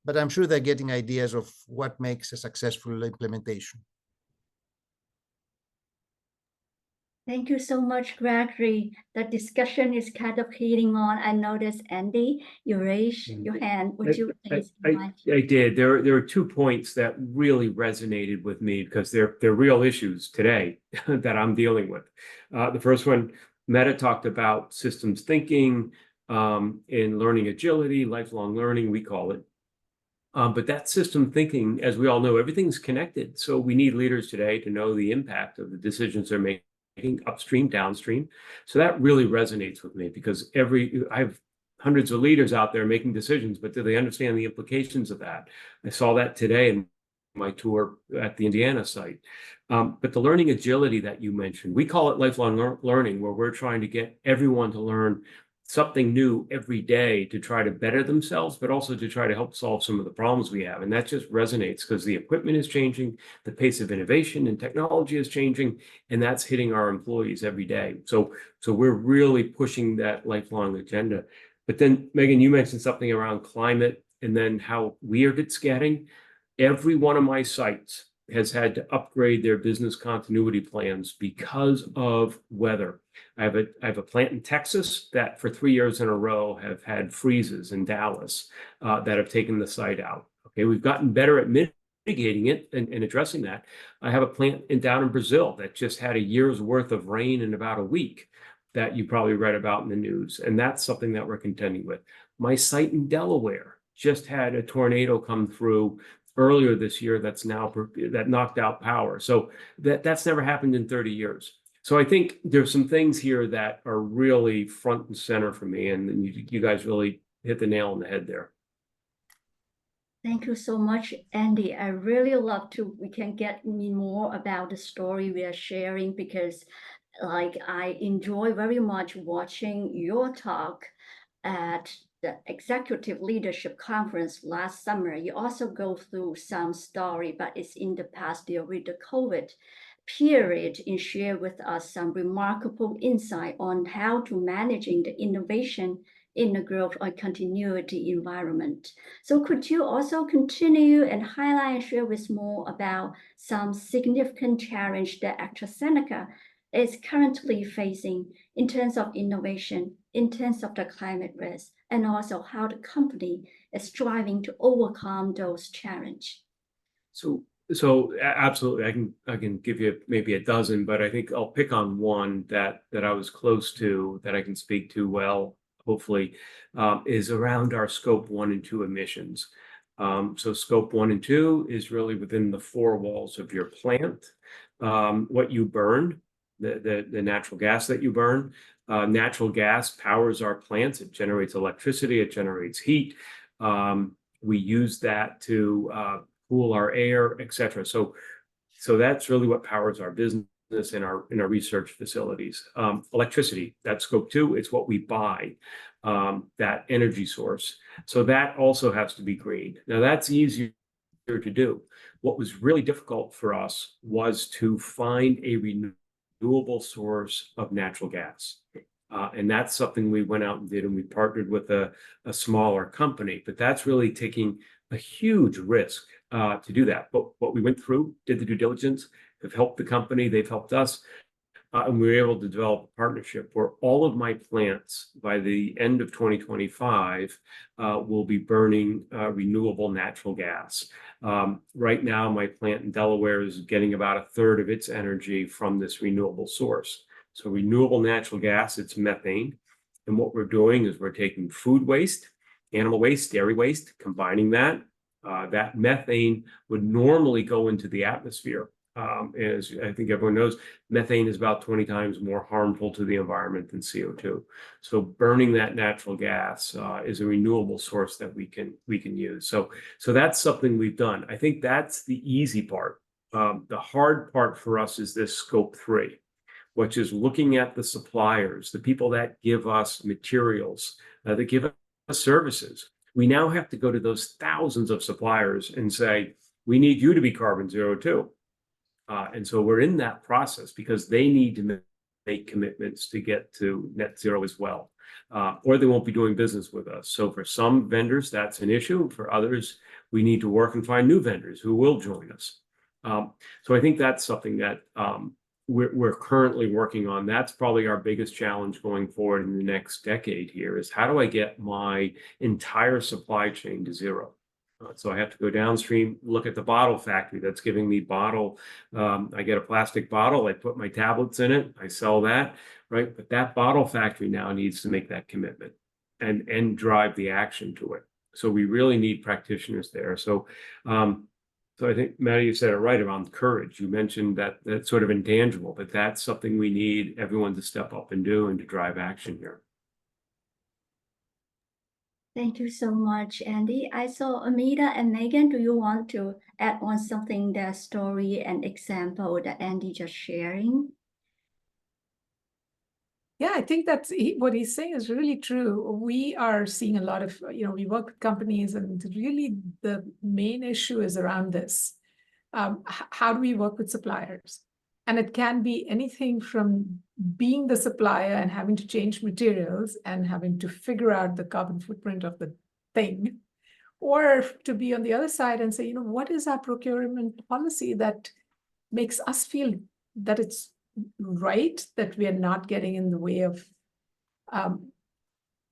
but I'm sure they're getting ideas of what makes a successful implementation. Thank you so much, Gregory. The discussion is kind of heating on. I noticed, Andy, you raised your hand. Would you please? I did. There are 2 points that really resonated with me because they're real issues today that I'm dealing with. The first one, Meta talked about systems thinking in learning agility, lifelong learning, we call it. But that system thinking, as we all know, everything's connected. So we need leaders today to know the impact of the decisions they're making upstream, downstream. So that really resonates with me because I have hundreds of leaders out there making decisions, but do they understand the implications of that? I saw that today in my tour at the Indiana site. But the learning agility that you mentioned, we call it lifelong learning, where we're trying to get everyone to learn something new every day to try to better themselves, but also to try to help solve some of the problems we have. And that just resonates because the equipment is changing, the pace of innovation and technology is changing, and that's hitting our employees every day. So we're really pushing that lifelong agenda. But then, Megan, you mentioned something around climate and then how weird it's getting. Every one of my sites has had to upgrade their business continuity plans because of weather. I have a plant in Texas that for 3 years in a row have had freezes in Dallas that have taken the site out. Okay, we've gotten better at mitigating it and addressing that. I have a plant down in Brazil that just had a year's worth of rain in about a week that you probably read about in the news. And that's something that we're contending with. My site in Delaware just had a tornado come through earlier this year that knocked out power. So that's never happened in 30 years. So I think there's some things here that are really front and center for me, and you guys really hit the nail on the head there. Thank you so much, Andy. I really love we can get me more about the story we are sharing because I enjoy very much watching your talk at the Executive Leadership Conference last summer. You also go through some story, but it's in the past year with the COVID period and share with us some remarkable insight on how to managing the innovation in the growth or continuity environment. So could you also continue and highlight and share with more about some significant challenge that AstraZeneca is currently facing in terms of innovation, in terms of the climate risk, and also how the company is striving to overcome those challenges? So absolutely, I can give you maybe a dozen, but I think I'll pick on one that I was close to that I can speak to well, hopefully, is around our scope 1 and 2 emissions. So scope 1 and 2 is really within the 4 walls of your plant. What you burn, the natural gas that you burn. Natural gas powers our plants. It generates electricity. It generates heat. We use that to cool our air, etc. So that's really what powers our business in our research facilities. Electricity, that's scope 2. It's what we buy. that energy source. So that also has to be green. Now that's easier to do. What was really difficult for us was to find a renewable source of natural gas. And that's something we went out and did, and we partnered with a smaller company, but that's really taking a huge risk to do that. But what we went through, did the due diligence, have helped the company, they've helped us, and we were able to develop a partnership where all of my plants by the end of 2025 will be burning renewable natural gas. Right now, my plant in Delaware is getting about a third of its energy from this renewable source. So renewable natural gas, it's methane. And what we're doing is we're taking food waste, animal waste, dairy waste, combining that. That methane would normally go into the atmosphere. As I think everyone knows, methane is about 20 times more harmful to the environment than CO2. So burning that natural gas is a renewable source that we can use. So that's something we've done. I think that's the easy part. The hard part for us is this scope 3, which is looking at the suppliers, the people that give us materials, that give us services. We now have to go to those thousands of suppliers and say, we need you to be carbon zero too. And so we're in that process because they need to make commitments to get to net zero as well, or they won't be doing business with us. So for some vendors, that's an issue. For others, we need to work and find new vendors who will join us. So I think that's something that we're currently working on. That's probably our biggest challenge going forward in the next decade here is how do I get my entire supply chain to zero? So I have to go downstream, look at the bottle factory that's giving me bottle. I get a plastic bottle, I put my tablets in it, I sell that, right? But that bottle factory now needs to make that commitment and drive the action to it. So we really need practitioners there. So I think, Maddie, you said it right around courage. You mentioned that that's sort of intangible, but that's something we need everyone to step up and do and to drive action here. Thank you so much, Andy. I saw Amita and Megan. Do you want to add on something, the story and example that Andy just sharing? Yeah, I think that's what he's saying is really true. We are seeing a lot of, we work with companies, and really the main issue is around this. How do we work with suppliers? And it can be anything from being the supplier and having to change materials and having to figure out the carbon footprint of the thing, or to be on the other side and say, what is our procurement policy that makes us feel that it's right, that we are not getting in the way of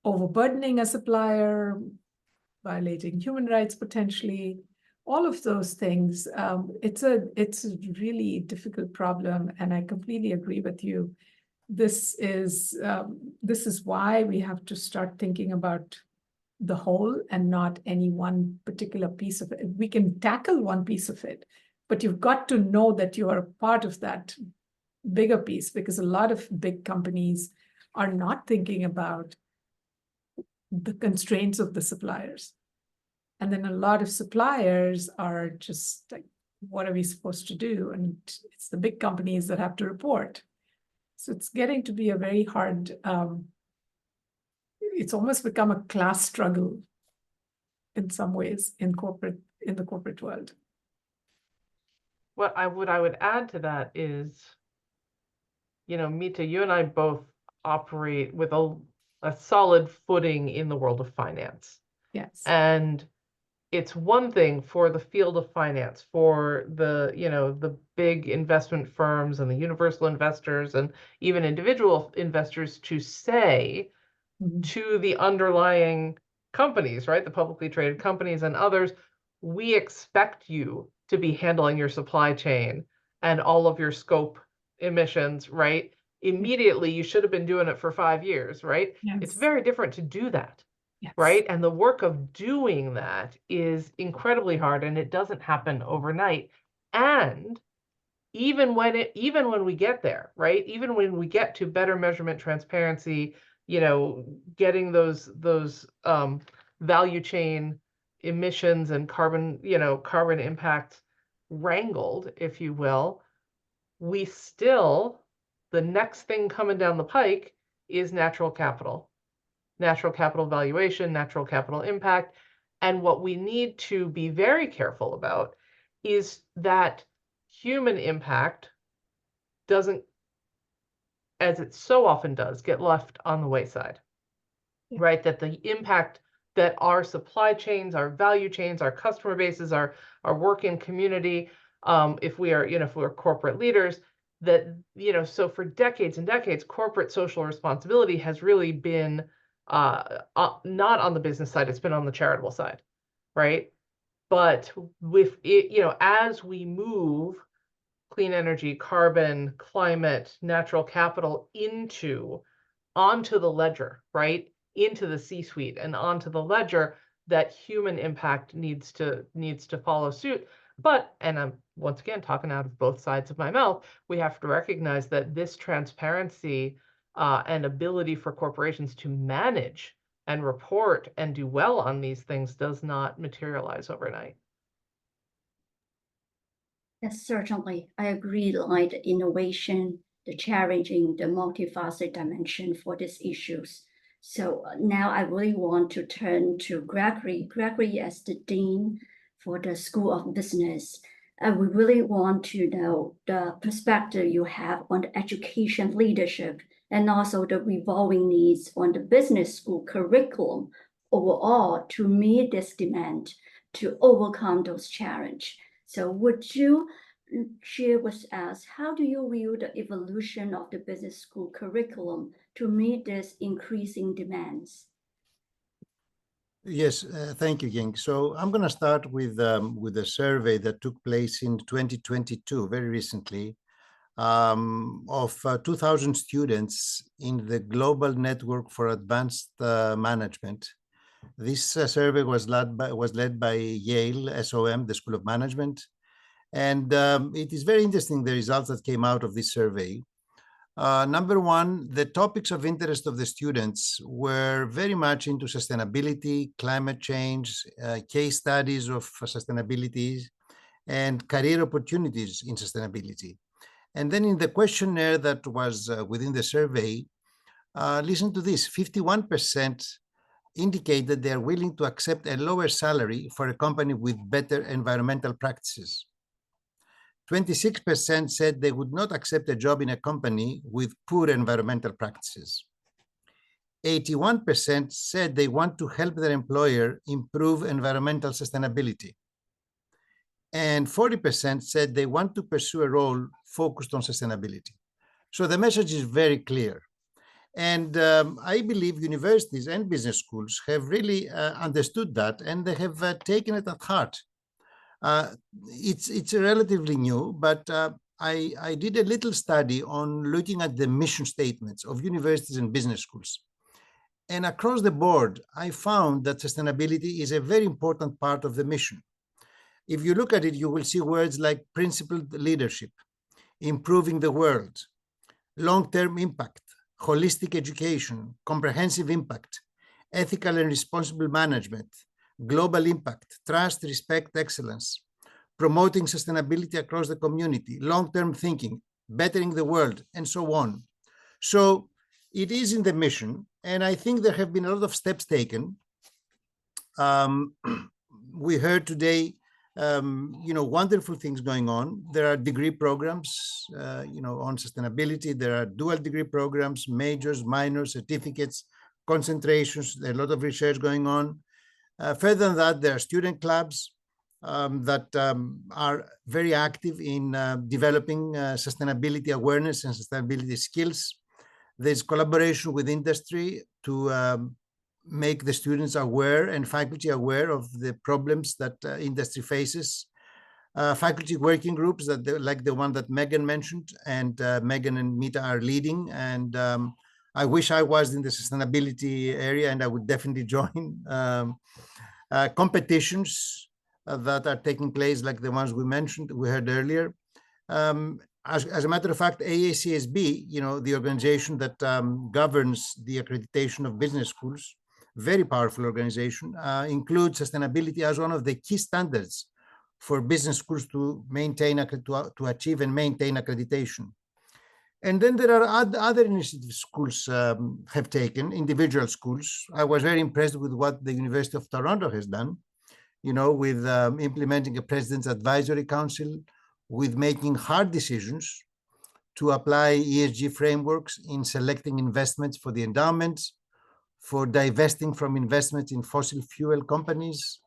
overburdening a supplier, violating human rights potentially. All of those things, it's a really difficult problem, and I completely agree with you. This is why we have to start thinking about the whole and not any one particular piece of it. We can tackle one piece of it, but you've got to know that you are a part of that bigger piece, because a lot of big companies are not thinking about the constraints of the suppliers. And then a lot of suppliers are just like, what are we supposed to do? And it's the big companies that have to report. So it's getting to be a very hard, it's almost become a class struggle in some ways in the corporate world. What I would add to that is, Mita, you and I both operate with a solid footing in the world of finance. Yes. And it's one thing for the field of finance, for the big investment firms and the universal investors and even individual investors to say to the underlying companies, right, the publicly traded companies and others, we expect you to be handling your supply chain and all of your scope emissions, right? Immediately, you should have been doing it for 5 years, right? Yes. It's very different to do that. Yes. Right? And the work of doing that is incredibly hard, and it doesn't happen overnight. And even when we get there, right? Even when we get to better measurement transparency, getting those value chain emissions and carbon impact wrangled, if you will, the next thing coming down the pike is natural capital. natural capital valuation, natural capital impact. And what we need to be very careful about is that human impact doesn't, as it so often does, get left on the wayside, right? That the impact that our supply chains, our value chains, our customer bases, our work in community, if we are, if we're corporate leaders, that, so for decades and decades, corporate social responsibility has really been not on the business side, it's been on the charitable side, right? But with it, as we move clean energy, carbon, climate, natural capital onto the ledger, right? Into the C-suite and onto the ledger, that human impact needs to follow suit. But, and I'm once again talking out of both sides of my mouth, we have to recognize that this transparency and ability for corporations to manage and report and do well on these things does not materialize overnight. Yes, certainly. I agree, like the innovation, the challenging, the multifaceted dimension for these issues. So now I really want to turn to Gregory. Gregory, as the Dean for the School of Business, we really want to know the perspective you have on the education leadership and also the evolving needs on the business school curriculum overall to meet this demand, to overcome those challenges. So would you share with us, how do you view the evolution of the business school curriculum to meet these increasing demands? Yes, thank you, Ying. So I'm going to start with a survey that took place in 2022, very recently, of 2,000 students in the Global Network for Advanced Management. This survey was led by Yale SOM, the School of Management. And it is very interesting, the results that came out of this survey. Number one, the topics of interest of the students were very much into sustainability, climate change, case studies of sustainability, and career opportunities in sustainability. And then in the questionnaire that was within the survey, listen to this, 51% indicate that they are willing to accept a lower salary for a company with better environmental practices. 26% said they would not accept a job in a company with poor environmental practices. 81% said they want to help their employer improve environmental sustainability. And 40% said they want to pursue a role focused on sustainability. So the message is very clear. And I believe universities and business schools have really understood that, and they have taken it at heart. It's relatively new, but I did a little study on looking at the mission statements of universities and business schools. And across the board, I found that sustainability is a very important part of the mission. If you look at it, you will see words like principled leadership, improving the world, long-term impact, holistic education, comprehensive impact, ethical and responsible management, global impact, trust, respect, excellence, promoting sustainability across the community, long-term thinking, bettering the world, and so on. So it is in the mission, and I think there have been a lot of steps taken. We heard today, wonderful things going on. There are degree programs, on sustainability. There are dual degree programs, majors, minors, certificates, concentrations. There are a lot of research going on. Further than that, there are student clubs that are very active in developing sustainability awareness and sustainability skills. There's collaboration with industry to make the students aware and faculty aware of the problems that industry faces. Faculty working groups like the one that Megan mentioned, and Megan and Mita are leading. And I wish I was in the sustainability area, and I would definitely join competitions that are taking place, like the ones we heard earlier. As a matter of fact, AACSB, the organization that governs the accreditation of business schools, very powerful organization, includes sustainability as one of the key standards for business schools to maintain, to achieve and maintain accreditation. And then there are other initiatives schools have taken, individual schools. I was very impressed with what the University of Toronto has done, with implementing a President's Advisory Council, with making hard decisions to apply ESG frameworks in selecting investments for the endowments, for divesting from investments in fossil fuel companies,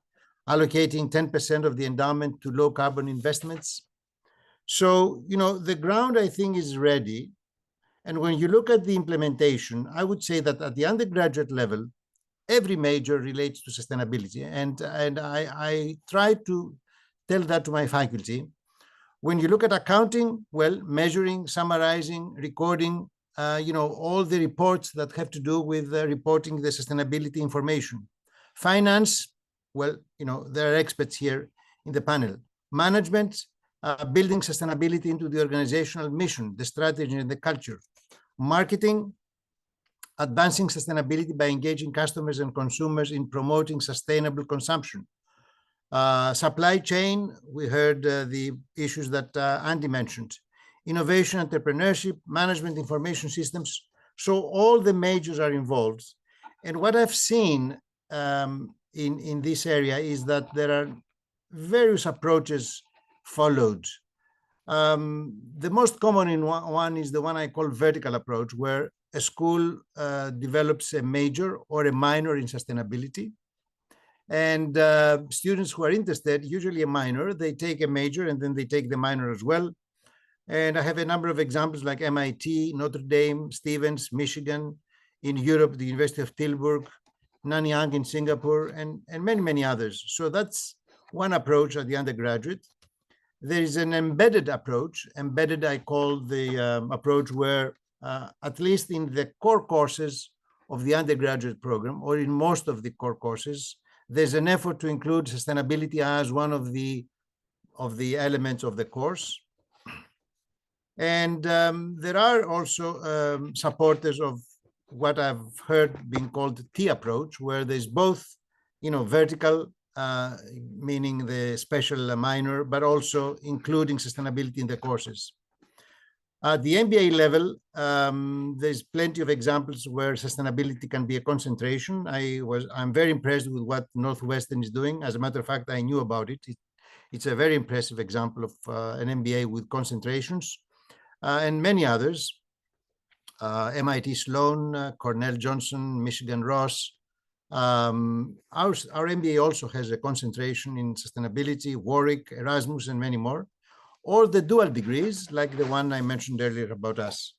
allocating 10% of the endowment to low carbon investments. So, the ground, I think, is ready. And when you look at the implementation, I would say that at the undergraduate level, every major relates to sustainability. And I try to tell that to my faculty. When you look at accounting, well, measuring, summarizing, recording, all the reports that have to do with reporting the sustainability information. Finance, well, there are experts here in the panel. Management, building sustainability into the organizational mission, the strategy and the culture. Marketing, advancing sustainability by engaging customers and consumers in promoting sustainable consumption. Supply chain, we heard the issues that Andy mentioned. Innovation, entrepreneurship, management, information systems. So all the majors are involved. And what I've seen in this area is that there are various approaches followed. The most common one is the one I call vertical approach, where a school develops a major or a minor in sustainability. And students who are interested, usually a minor, they take a major and then they take the minor as well. And I have a number of examples like MIT, Notre Dame, Stevens, Michigan, in Europe, the University of Tilburg, Nanyang in Singapore, and many, many others. So that's one approach at the undergraduate. There is an embedded approach. Embedded, I call the approach where, at least in the core courses of the undergraduate program, or in most of the core courses, there's an effort to include sustainability as one of the elements of the course. And there are also supporters of what I've heard being called the T approach, where there's both, vertical, meaning the special minor, but also including sustainability in the courses. At the MBA level, there's plenty of examples where sustainability can be a concentration. I'm very impressed with what Northwestern is doing. As a matter of fact, I knew about it. It's a very impressive example of an MBA with concentrations. And many others, MIT Sloan, Cornell Johnson, Michigan Ross. Our MBA also has a concentration in sustainability, Warwick, Erasmus, and many more, or the dual degrees, like the one I mentioned earlier about us.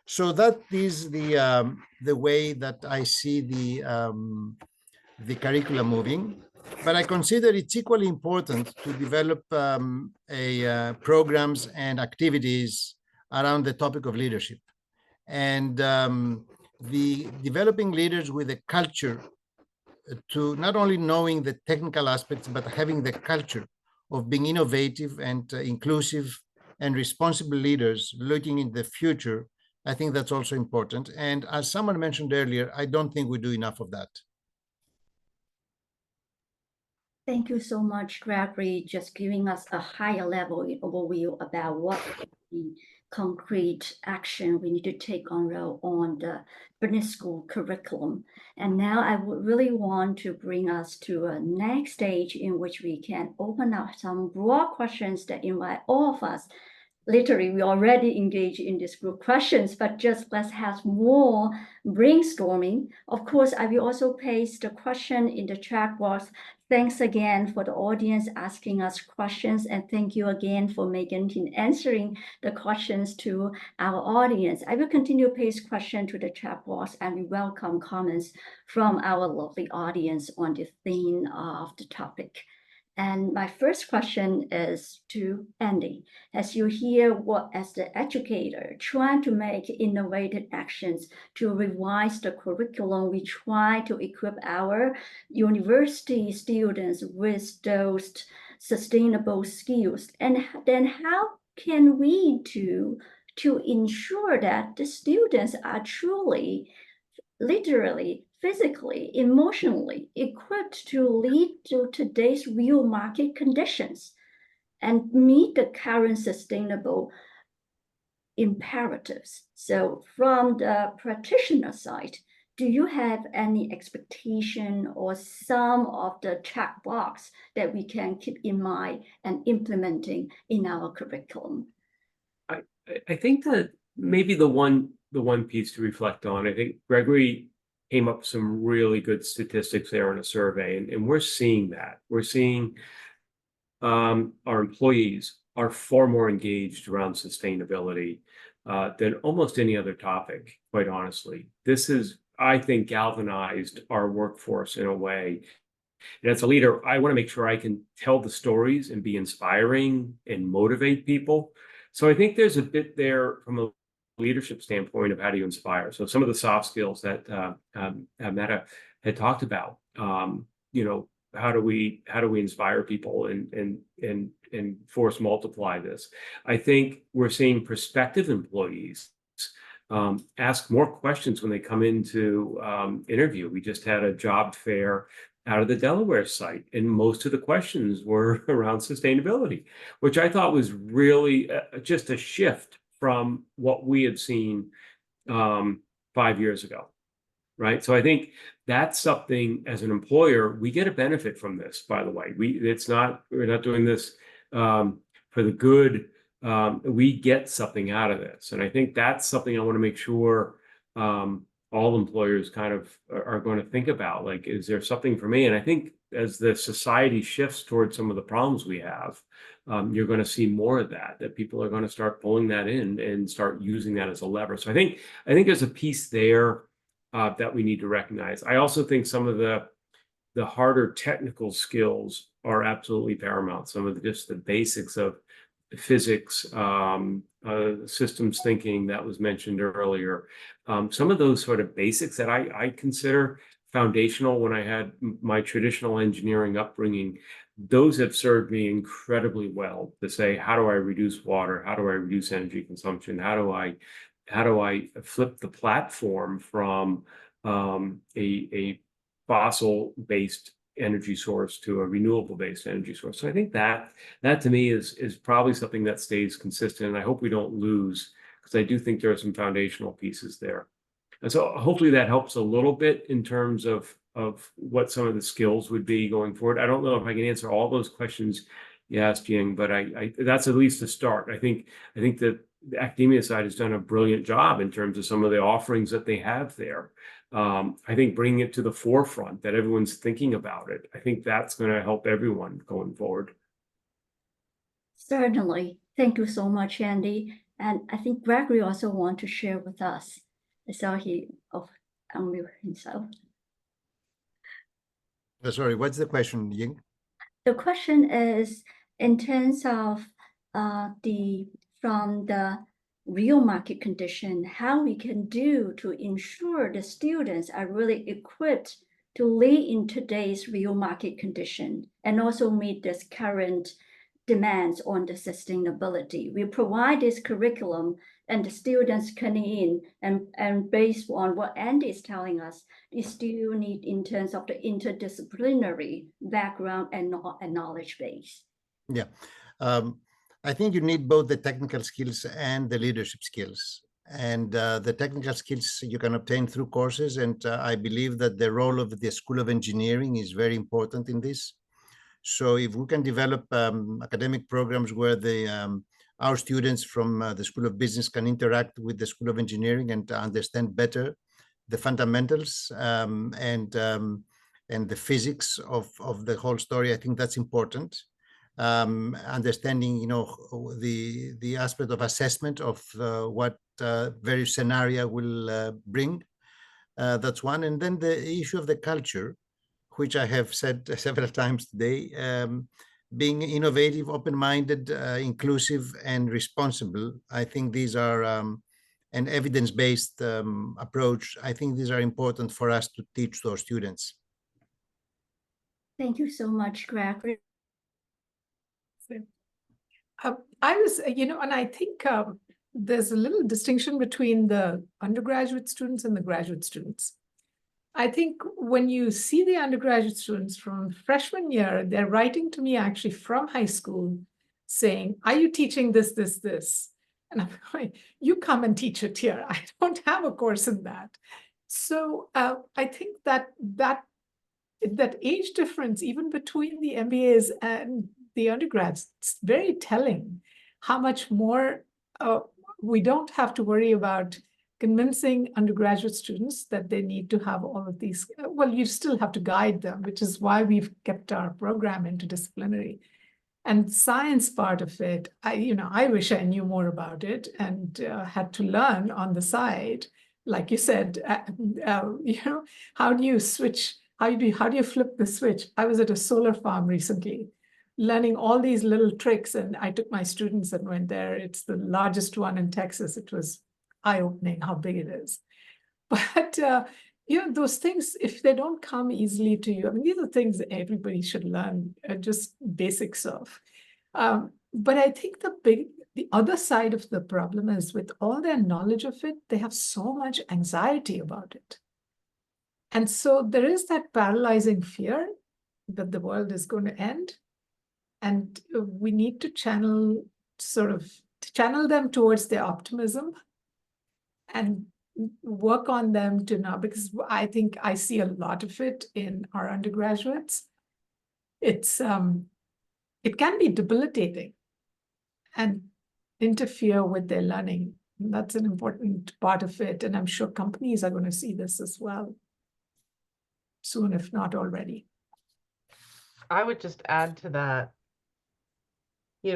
So that is the way that I see the curriculum moving. But I consider it's equally important to develop programs and activities around the topic of leadership, and the developing leaders with a culture to not only knowing the technical aspects, but having the culture of being innovative and inclusive and responsible leaders looking in the future. I think that's also important. And as someone mentioned earlier, I don't think we do enough of that. Thank you so much, Gregory, just giving us a higher level overview about what the concrete action we need to take on the business school curriculum. And now I would really want to bring us to a next stage in which we can open up some broad questions that invite all of us. Literally, we already engage in these group questions, but just let's have more brainstorming. Of course, I will also paste the question in the chat box. Thanks again for the audience asking us questions, and thank you again for Megan in answering the questions to our audience. I will continue to paste questions to the chat box, and we welcome comments from our lovely audience on the theme of the topic. And my first question is to Andy. As you hear as the educator, trying to make innovative actions to revise the curriculum, we try to equip our university students with those sustainable skills. And then how can we do to ensure that the students are truly, literally, physically, emotionally equipped to lead to today's real market conditions and meet the current sustainable imperatives. So from the practitioner side, do you have any expectation or some of the checkbox that we can keep in mind and implementing in our curriculum? I think that maybe the one piece to reflect on, I think Gregory came up with some really good statistics there in a survey, and we're seeing that. We're seeing our employees are far more engaged around sustainability than almost any other topic, quite honestly. This is, I think, galvanized our workforce in a way. And as a leader, I want to make sure I can tell the stories and be inspiring and motivate people. So I think there's a bit there from a leadership standpoint of how do you inspire. So some of the soft skills that Meta had talked about, you know, how do we inspire people and force multiply this? I think we're seeing prospective employees ask more questions when they come into interview. We just had a job fair out of the Delaware site, and most of the questions were around sustainability, which I thought was really just a shift from what we had seen 5 years ago, right? So I think that's something as an employer, we get a benefit from this, by the way. We're not doing this for the good. We get something out of this. And I think that's something I want to make sure all employers kind of are going to think about, like, is there something for me? And I think as the society shifts towards some of the problems we have, you're going to see more of that people are going to start pulling that in and start using that as a lever. So I think there's a piece there that we need to recognize. I also think some of the harder technical skills are absolutely paramount. Some of just the basics of physics, systems thinking that was mentioned earlier. Some of those sort of basics that I consider foundational when I had my traditional engineering upbringing, those have served me incredibly well to say, how do I reduce water? How do I reduce energy consumption? How do I flip the platform from a fossil-based energy source to a renewable-based energy source? So I think that to me is probably something that stays consistent. And I hope we don't lose, because I do think there are some foundational pieces there. And so hopefully that helps a little bit in terms of what some of the skills would be going forward. I don't know if I can answer all those questions you asked, Ying, but I that's at least a start. I think that the academia side has done a brilliant job in terms of some of the offerings that they have there. I think bringing it to the forefront, that everyone's thinking about it, I think that's going to help everyone going forward. Certainly. Thank you so much, Andy. And I think Gregory also wants to share with us. I saw he unmute himself. Sorry, what's the question, Ying? The question is in terms of from the real market condition, how we can do to ensure the students are really equipped to lead in today's real market condition and also meet this current demands on the sustainability. We provide this curriculum and the students coming in and based on what Andy is telling us, you still need in terms of the interdisciplinary background and knowledge base. Yeah. I think you need both the technical skills and the leadership skills. And the technical skills you can obtain through courses. And I believe that the role of the School of Engineering is very important in this. So if we can develop academic programs where our students from the School of Business can interact with the School of Engineering and understand better the fundamentals and the physics of the whole story, I think that's important. Understanding, the aspect of assessment of what various scenario will bring. That's one. And then the issue of the culture, which I have said several times today, being innovative, open-minded, inclusive, and responsible. I think these are an evidence-based approach. I think these are important for us to teach to our students. Thank you so much, Gregory. I was, and I think there's a little distinction between the undergraduate students and the graduate students. I think when you see the undergraduate students from freshman year, they're writing to me actually from high school saying, are you teaching this, this, this? And I'm going, you come and teach it here. I don't have a course in that. So I think that age difference, even between the MBAs and the undergrads, it's very telling how much more we don't have to worry about convincing undergraduate students that they need to have all of these. Well, you still have to guide them, which is why we've kept our program interdisciplinary. And science part of it, I wish I knew more about it and had to learn on the side. Like you said, how do you switch? How do you flip the switch? I was at a solar farm recently, learning all these little tricks, and I took my students and went there. It's the largest one in Texas. It was eye-opening how big it is. But those things, if they don't come easily to you, I mean, these are things that everybody should learn, just basics of. But I think the other side of the problem is, with all their knowledge of it, they have so much anxiety about it. And so there is that paralyzing fear that the world is going to end. And we need to channel them towards their optimism and work on them to now, because I think I see a lot of it in our undergraduates. It can be debilitating and interfere with their learning. And that's an important part of it. And I'm sure companies are going to see this as well soon, if not already. I would just add to that,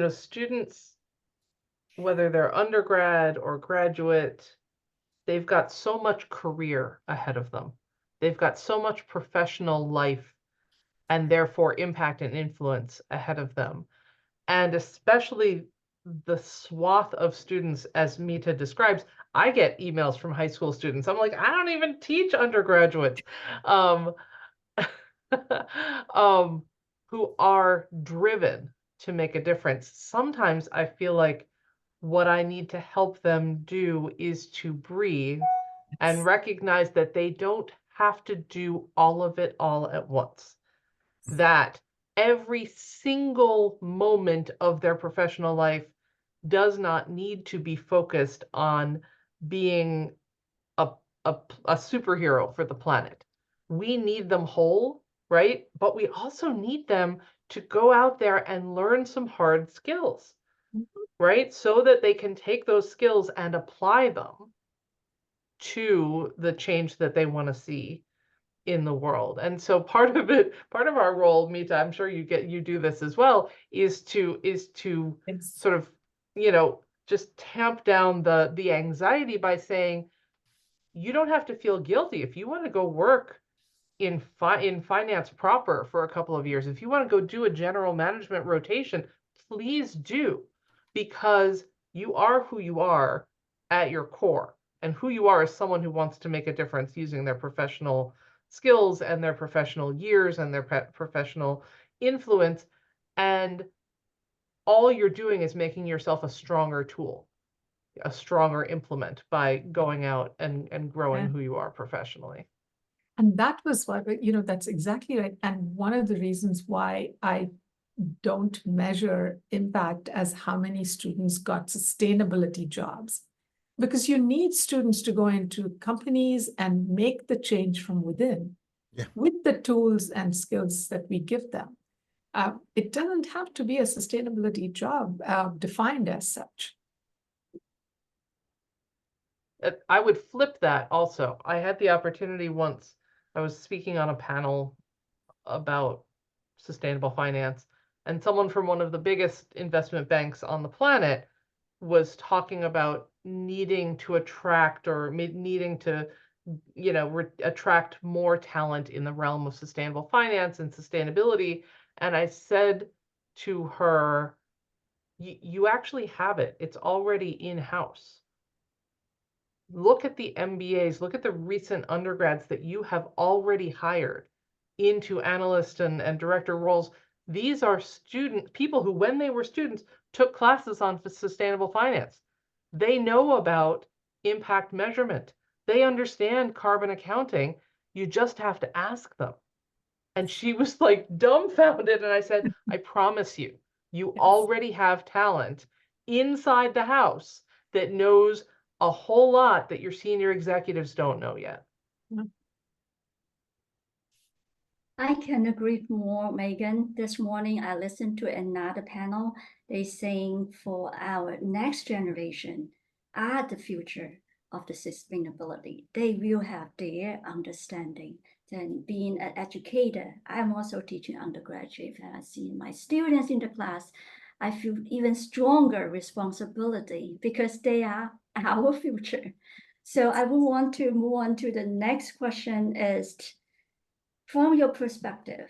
students, whether they're undergrad or graduate, they've got so much career ahead of them. They've got so much professional life and therefore impact and influence ahead of them. And especially the swath of students, as Mita describes, I get emails from high school students. I'm like, I don't even teach undergraduates, who are driven to make a difference. Sometimes I feel like what I need to help them do is to breathe and recognize that they don't have to do all of it all at once. That every single moment of their professional life does not need to be focused on being a superhero for the planet. We need them whole, right? But we also need them to go out there and learn some hard skills, right? So that they can take those skills and apply them to the change that they want to see in the world. And so part of our role, Mita, I'm sure you do this as well, is to sort of, just tamp down the anxiety by saying, you don't have to feel guilty if you want to go work in finance proper for a couple of years. If you want to go do a general management rotation, please do, because you are who you are at your core, and who you are is someone who wants to make a difference using their professional skills and their professional years and their professional influence. And all you're doing is making yourself a stronger tool, a stronger implement, by going out and growing who you are professionally. And that was why, that's exactly right. And one of the reasons why I don't measure impact as how many students got sustainability jobs, because you need students to go into companies and make the change from within with the tools and skills that we give them. It doesn't have to be a sustainability job defined as such. I would flip that also. I had the opportunity once, I was speaking on a panel about sustainable finance, and someone from one of the biggest investment banks on the planet was talking about needing to attract, or needing to, attract more talent in the realm of sustainable finance and sustainability. And I said to her, you actually have it. It's already in-house. Look at the MBAs, look at the recent undergrads that you have already hired into analyst and director roles. These are people who, when they were students, took classes on sustainable finance. They know about impact measurement. They understand carbon accounting. You just have to ask them. And she was like dumbfounded. And I said, I promise you, you already have talent inside the house that knows a whole lot that your senior executives don't know yet. I can agree more, Megan. This morning I listened to another panel. They saying for our next generation are the future of the sustainability. They will have their understanding. Then being an educator, I'm also teaching undergraduate, and I see my students in the class, I feel even stronger responsibility because they are our future. So I would want to move on to the next question is, from your perspective,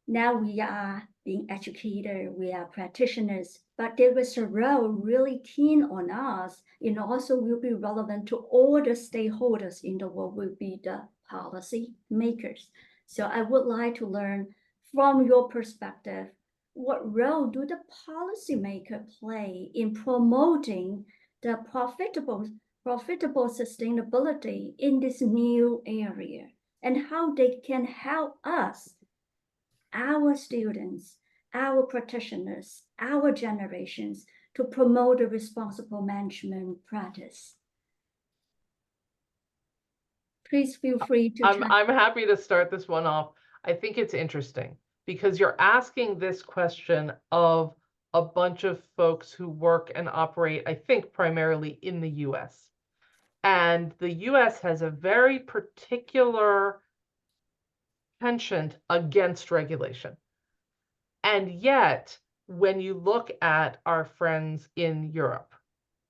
now we are being educated, we are practitioners, but there is a role really keen on us and also will be relevant to all the stakeholders in the world, will be the policy makers. So I would like to learn from your perspective, what role do the policymaker play in promoting the profitable sustainability in this new area? And how they can help us, our students, our practitioners, our generations, to promote a responsible management practice. Please feel free to I'm happy to start this one off. I think it's interesting because you're asking this question of a bunch of folks who work and operate, I think, primarily in the US. And the US has a very particular penchant against regulation. And yet, when you look at our friends in Europe,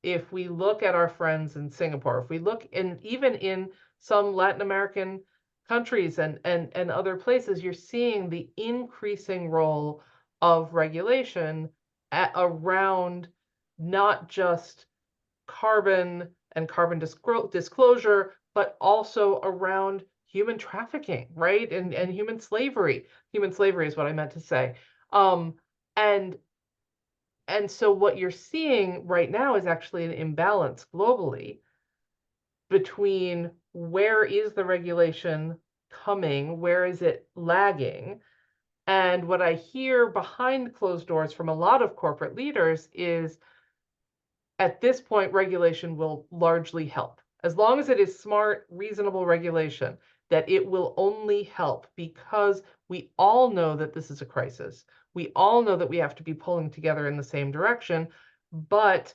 if we look at our friends in Singapore, if we look in even in some Latin American countries and other places, you're seeing the increasing role of regulation around not just carbon and carbon disclosure, but also around human trafficking, right? And human slavery. Human slavery is what I meant to say. And so what you're seeing right now is actually an imbalance globally between where is the regulation coming, where is it lagging? And what I hear behind closed doors from a lot of corporate leaders is, at this point, regulation will largely help. As long as it is smart, reasonable regulation, that it will only help because we all know that this is a crisis. We all know that we have to be pulling together in the same direction. But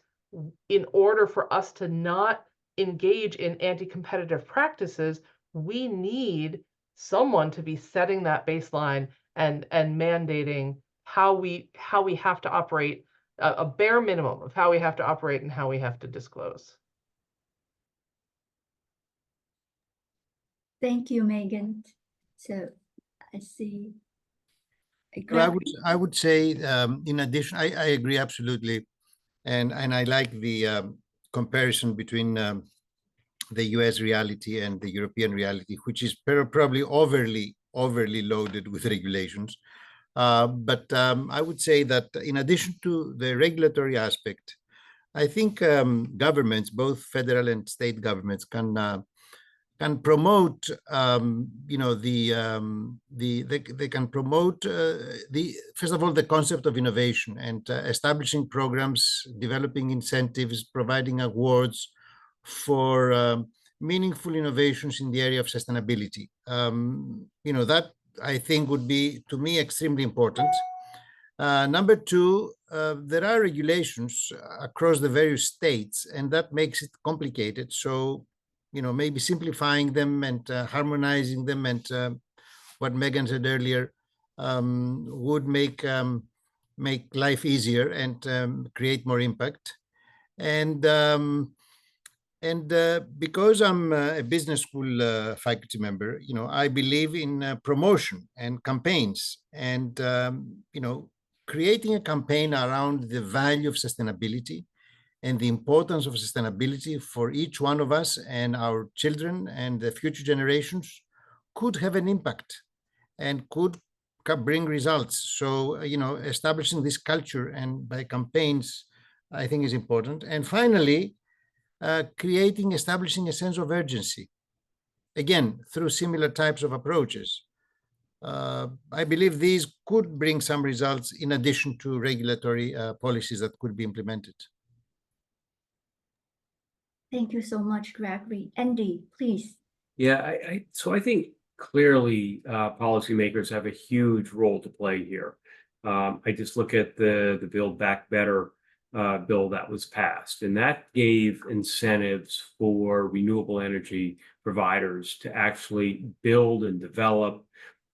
in order for us to not engage in anti-competitive practices, we need someone to be setting that baseline and mandating how we have to operate, a bare minimum of how we have to operate and how we have to disclose. Thank you, Megan. So I see. Well, I would say, in addition, I agree absolutely, and I like the comparison between the US reality and the European reality, which is probably overly loaded with regulations. But I would say that in addition to the regulatory aspect, I think governments, both federal and state governments, can promote, they can promote first of all, the concept of innovation and establishing programs, developing incentives, providing awards for meaningful innovations in the area of sustainability. That I think would be, to me, extremely important. Number two, there are regulations across the various states, and that makes it complicated. So, maybe simplifying them and harmonizing them, and what Megan said earlier, would make life easier and create more impact. And because I'm a business school faculty member, I believe in promotion and campaigns, and creating a campaign around the value of sustainability and the importance of sustainability for each one of us and our children and the future generations could have an impact and could bring results. So, establishing this culture and by campaigns, I think, is important. And finally, establishing a sense of urgency, again, through similar types of approaches. I believe these could bring some results in addition to regulatory policies that could be implemented. Thank you so much, Gregory. Andy, please. Yeah, so I think clearly policymakers have a huge role to play here. I just look at the Build Back Better bill that was passed, and that gave incentives for renewable energy providers to actually build and develop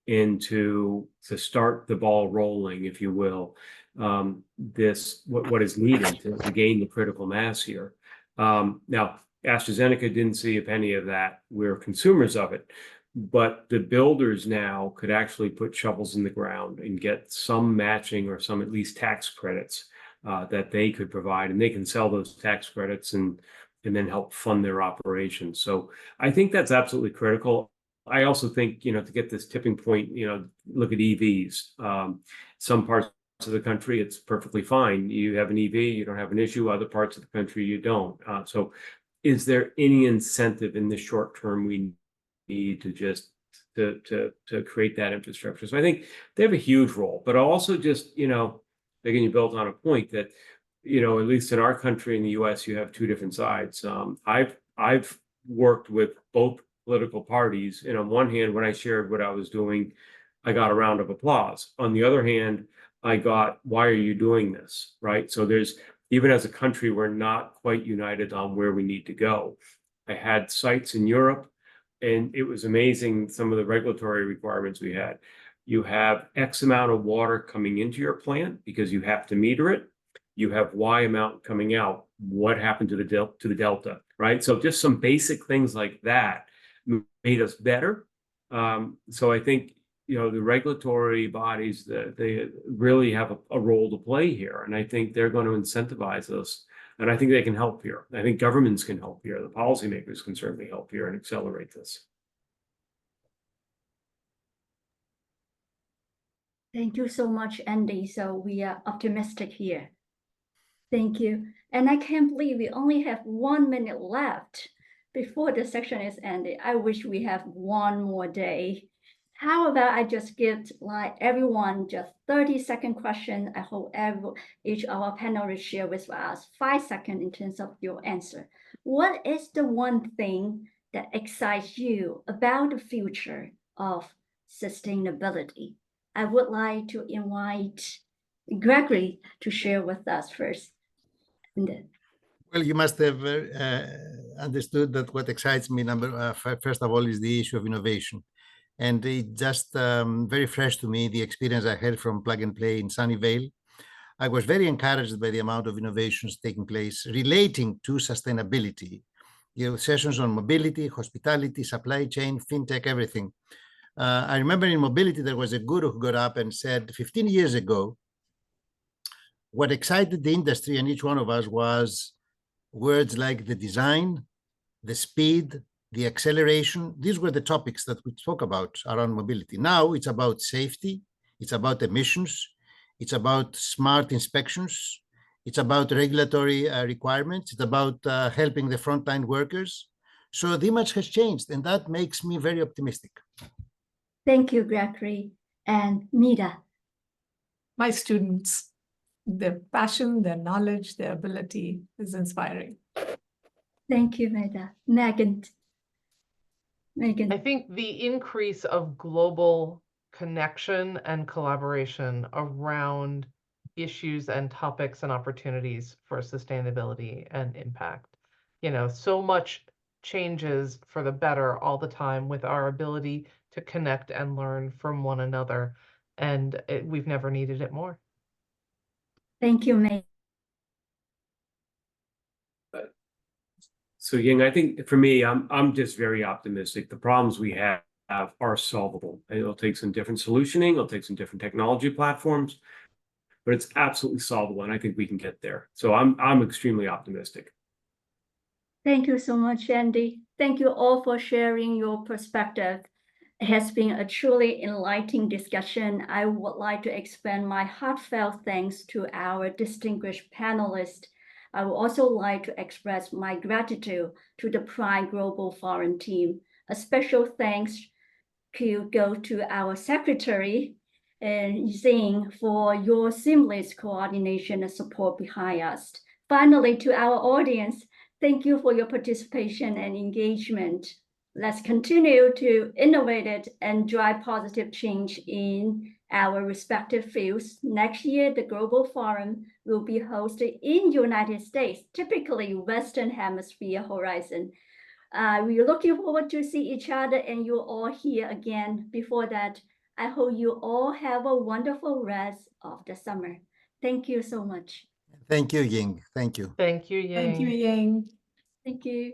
to start the ball rolling, if you will, what is needed to gain the critical mass here. Now, AstraZeneca didn't see a penny of that. We're consumers of it. But the builders now could actually put shovels in the ground and get some matching or some at least tax credits that they could provide. And they can sell those tax credits and then help fund their operations. So I think that's absolutely critical. I also think, to get this tipping point, look at EVs. Some parts of the country, it's perfectly fine. You have an EV, you don't have an issue. Other parts of the country, you don't. So is there any incentive in the short term we need to just to create that infrastructure? So I think they have a huge role, but also just, again, you built on a point that, at least in our country, in the US, you have two different sides. I've worked with both political parties, and on one hand, when I shared what I was doing, I got a round of applause. On the other hand, I got, why are you doing this? Right? So even as a country, we're not quite united on where we need to go. I had sites in Europe, and it was amazing some of the regulatory requirements we had. You have X amount of water coming into your plant because you have to meter it. You have Y amount coming out. What happened to the delta, right? So just some basic things like that made us better. So I think, the regulatory bodies, they really have a role to play here. And I think they're going to incentivize us. And I think they can help here. I think governments can help here. The policymakers can certainly help here and accelerate this. Thank you so much, Andy. So we are optimistic here. Thank you. And I can't believe we only have 1 minute left before the section is ended. I wish we have one more day. How about I just give everyone just 30-second question. I hope each of our panelists share with us 5 seconds in terms of your answer. What is the one thing that excites you about the future of sustainability? I would like to invite Gregory to share with us first. Well, you must have understood that what excites me, first of all, is the issue of innovation. And it just very fresh to me, the experience I had from Plug and Play in Sunnyvale. I was very encouraged by the amount of innovations taking place relating to sustainability. Sessions on mobility, hospitality, supply chain, fintech, everything. I remember in mobility, there was a guru who got up and said, 15 years ago, what excited the industry and each one of us was words like the design, the speed, the acceleration. These were the topics that we spoke about around mobility. Now it's about safety, it's about emissions, it's about smart inspections, it's about regulatory requirements, it's about helping the frontline workers. So the image has changed, and that makes me very optimistic. Thank you, Gregory. And Mida. My students, their passion, their knowledge, their ability is inspiring. Thank you, Mida. Megan. I think the increase of global connection and collaboration around issues and topics and opportunities for sustainability and impact. So much changes for the better all the time with our ability to connect and learn from one another. And we've never needed it more. Thank you, Megan. So Ying, I think for me, I'm just very optimistic. The problems we have are solvable. It'll take some different solutioning, it'll take some different technology platforms, but it's absolutely solvable, and I think we can get there. So I'm extremely optimistic. Thank you so much, Andy. Thank you all for sharing your perspective. It has been a truly enlightening discussion. I would like to extend my heartfelt thanks to our distinguished panelists. I would also like to express my gratitude to the Pride Global Forum team. A special thanks go to our secretary, Zing, for your seamless coordination and support behind us. Finally, to our audience, Thank you for your participation and engagement. Let's continue to innovate it and drive positive change in our respective fields. Next year, the Global Forum will be hosted in United States, typically Western Hemisphere horizon. We're looking forward to see each other and you all here again. Before that, I hope you all have a wonderful rest of the summer. Thank you so much. Thank you, Ying. Thank you. Thank you, Ying. Thank you, Ying. Thank you.